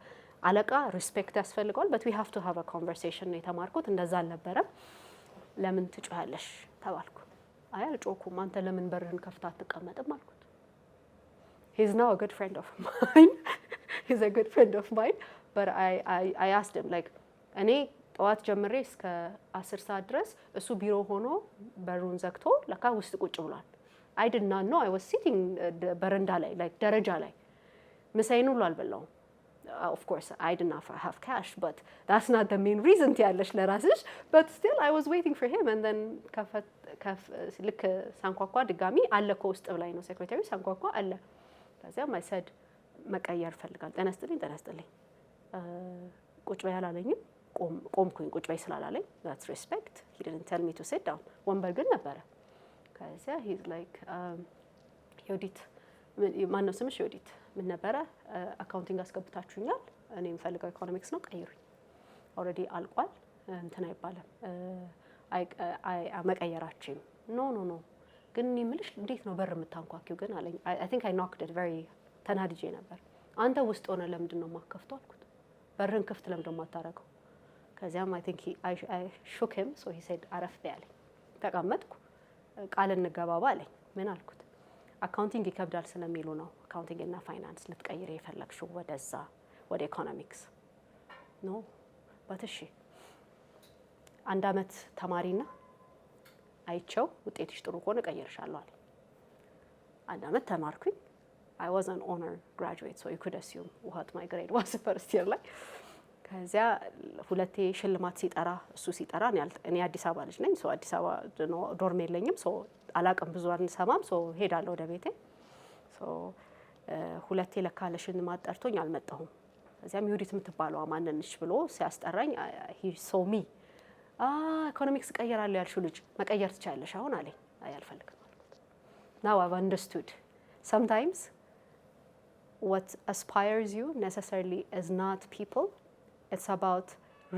አለቃ ሪስፔክት ያስፈልገዋል but we have to have a conversation ነው የተማርኩት እንደዛ አልነበረም ለምን ትጮያለሽ ተባልኩ አይ አልጮኩም አንተ ለምን በርህን ከፍታ አትቀመጥም አልኩት he's now a good friend of mine he's a good friend of mine but I asked him እኔ ጠዋት ጀምሬ እስከ 10 ሰዓት ድረስ እሱ ቢሮ ሆኖ በሩን ዘግቶ ለካ ውስጥ ቁጭ ብሏል I did not know I was sitting በረንዳ ላይ ደረጃ ላይ ምሳዬን ሁሉ አልበላውም of course I did not have cash but that's not the main reason ያለሽ ለራስሽ but still I was waiting for him and then ልክ ሳንኳኳ ድጋሚ አለ ከውስጥ ብላኝ ነው ሴክሬታሪ ሳንኳኳ አለ ከዚያም I said መቀየር ፈልጋል። ጤና ይስጥልኝ ቁጭ በይ አላለኝም። ቆምኩኝ ቁጭ በይ ስላላለኝ that's respect. he didn't tell me to sit down. ወንበር ግን ነበረ። ከዚያ he's like ዮዲት ማነው ስምሽ? ዮዲት ምን ነበረ? አካውንቲንግ አስገብታችሁኛል፣ እኔ የምፈልገው ኢኮኖሚክስ ነው፣ ቀይሩኝ። ኦልሬዲ አልቋል፣ እንትን አይባልም መቀየራችሁም። ኖ ግን እኔ የምልሽ እንዴት ነው በር የምታንኳኪው ግን አለኝ። I think I knocked it very ተናድጄ ነበር። አንተ ውስጥ ሆነ ለምንድን ነው የማከፍተው አልኩት። በርን ክፍት ለምንድን ነው የማታረገው? ከዚያም I think I shook him so he said አረፍ በይ አለኝ። ተቀመጥኩ። ቃል እንገባባ አለኝ። ምን አልኩት? አካውንቲንግ ይከብዳል ስለሚሉ ነው አካውንቲንግ እና ፋይናንስ ልትቀይር የፈለግሽው ወደዛ ወደ ኢኮኖሚክስ ኖ ባትሺ 1 አመት ተማሪና አይቸው ውጤትሽ ጥሩ ከሆነ ቀይርሻለሁ አለ። 1 አመት ተማርኩኝ። I was an honor graduate so you could assume what my grade was first year ላይ። ከዚያ ሁለቴ ሽልማት ሲጠራ እሱ ሲጠራ እኔ አዲስ አበባ ልጅ ነኝ። ሶ አዲስ አበባ ዶርም የለኝም። ሶ አላቅም ብዙ አንሰማም። ሶ ሄዳለሁ ወደ ቤቴ። ሶ ሁለቴ ለካ ለሽልማት ጠርቶኝ አልመጣሁም። ከዚያም ዩዲት የምትባለው ማንነሽ ብሎ ሲያስጠራኝ he saw me ኢኮኖሚክስ ቀየራለሁ ያልሽው ልጅ መቀየር ትችያለሽ አሁን አለኝ። አይ አልፈልግም አልኩት። now I've understood sometimes what aspires you necessarily is not people. It's about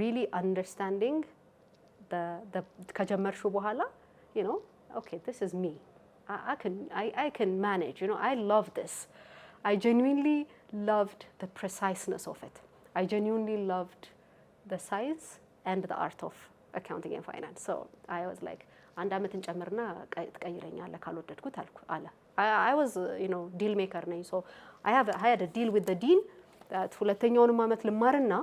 really understanding the ከጀመርሹ በኋላ you know okay this is me. I can manage, you know. I love this. I genuinely loved the preciseness of it. I genuinely loved the science and the art of accounting and finance. So I was like 1 አመት እንጨምርና ትቀይረኛለህ ካልወደድኩት አለ። I was you know deal maker ነኝ. So I had a deal with the dean that ሁለተኛውንም አመት ልማርና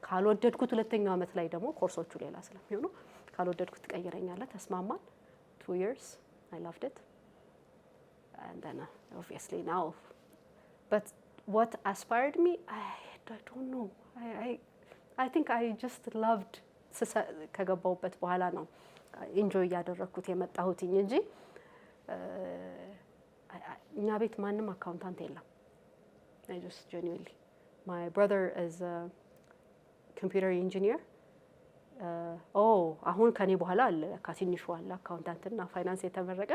ካልወደድኩት ሁለተኛው አመት ላይ ደግሞ ኮርሶቹ ሌላ ስለሚሆኑ ካልወደድኩት ትቀይረኛለህ። ተስማማን። 2 years I loved it. And then obviously now but what aspired me I don't know. I think I just loved ከገባሁበት በኋላ ነው ኢንጆይ ያደረኩት የመጣሁትኝ እንጂ እኛ ቤት ማንም አካውንታንት የለም። I just genuinely my brother is a computer engineer. አሁን ከኔ በኋላ አለ ከትንሹ አለ አካውንታንት እና ፋይናንስ የተመረቀ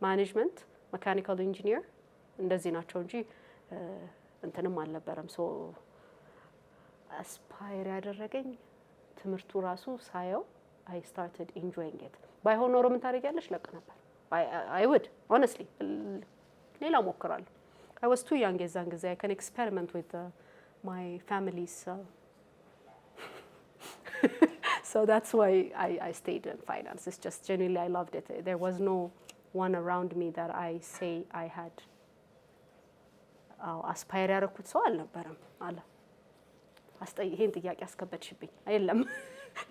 ማኔጅመንት ሜካኒካል ኢንጂኒየር እንደዚህ ናቸው እንጂ እንትንም አልነበረም። ሶ አስፓየር ያደረገኝ ትምህርቱ ራሱ ሳየው I started enjoying it. ባይሆን ኖሮ ምን ታደርጊያለሽ ለቅ ነበር። I would honestly ሌላ ሞክራለሁ። I was too young የዛን ጊዜ I can experiment with my family's so that's why I stayed in finance. It's just genuinely I loved it. There was no one around me that I say I had አስፓየር ያደረኩት ሰው አልነበረም አለ። ይሄን ጥያቄ አስከበድሽብኝ። አይደለም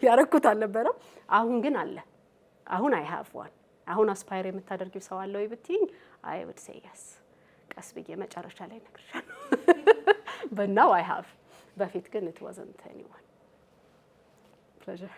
ያደረኩት አልነበረም። አሁን ግን አለ። አሁን I have one. አሁን አስፓየር የምታደርጊው ሰው አለ ወይ ብትይኝ I would say yes. ቀስ ብዬ መጨረሻ ላይ ነግርሻለሁ። But now I have. በፊት ግን it wasn't anyone. Pleasure.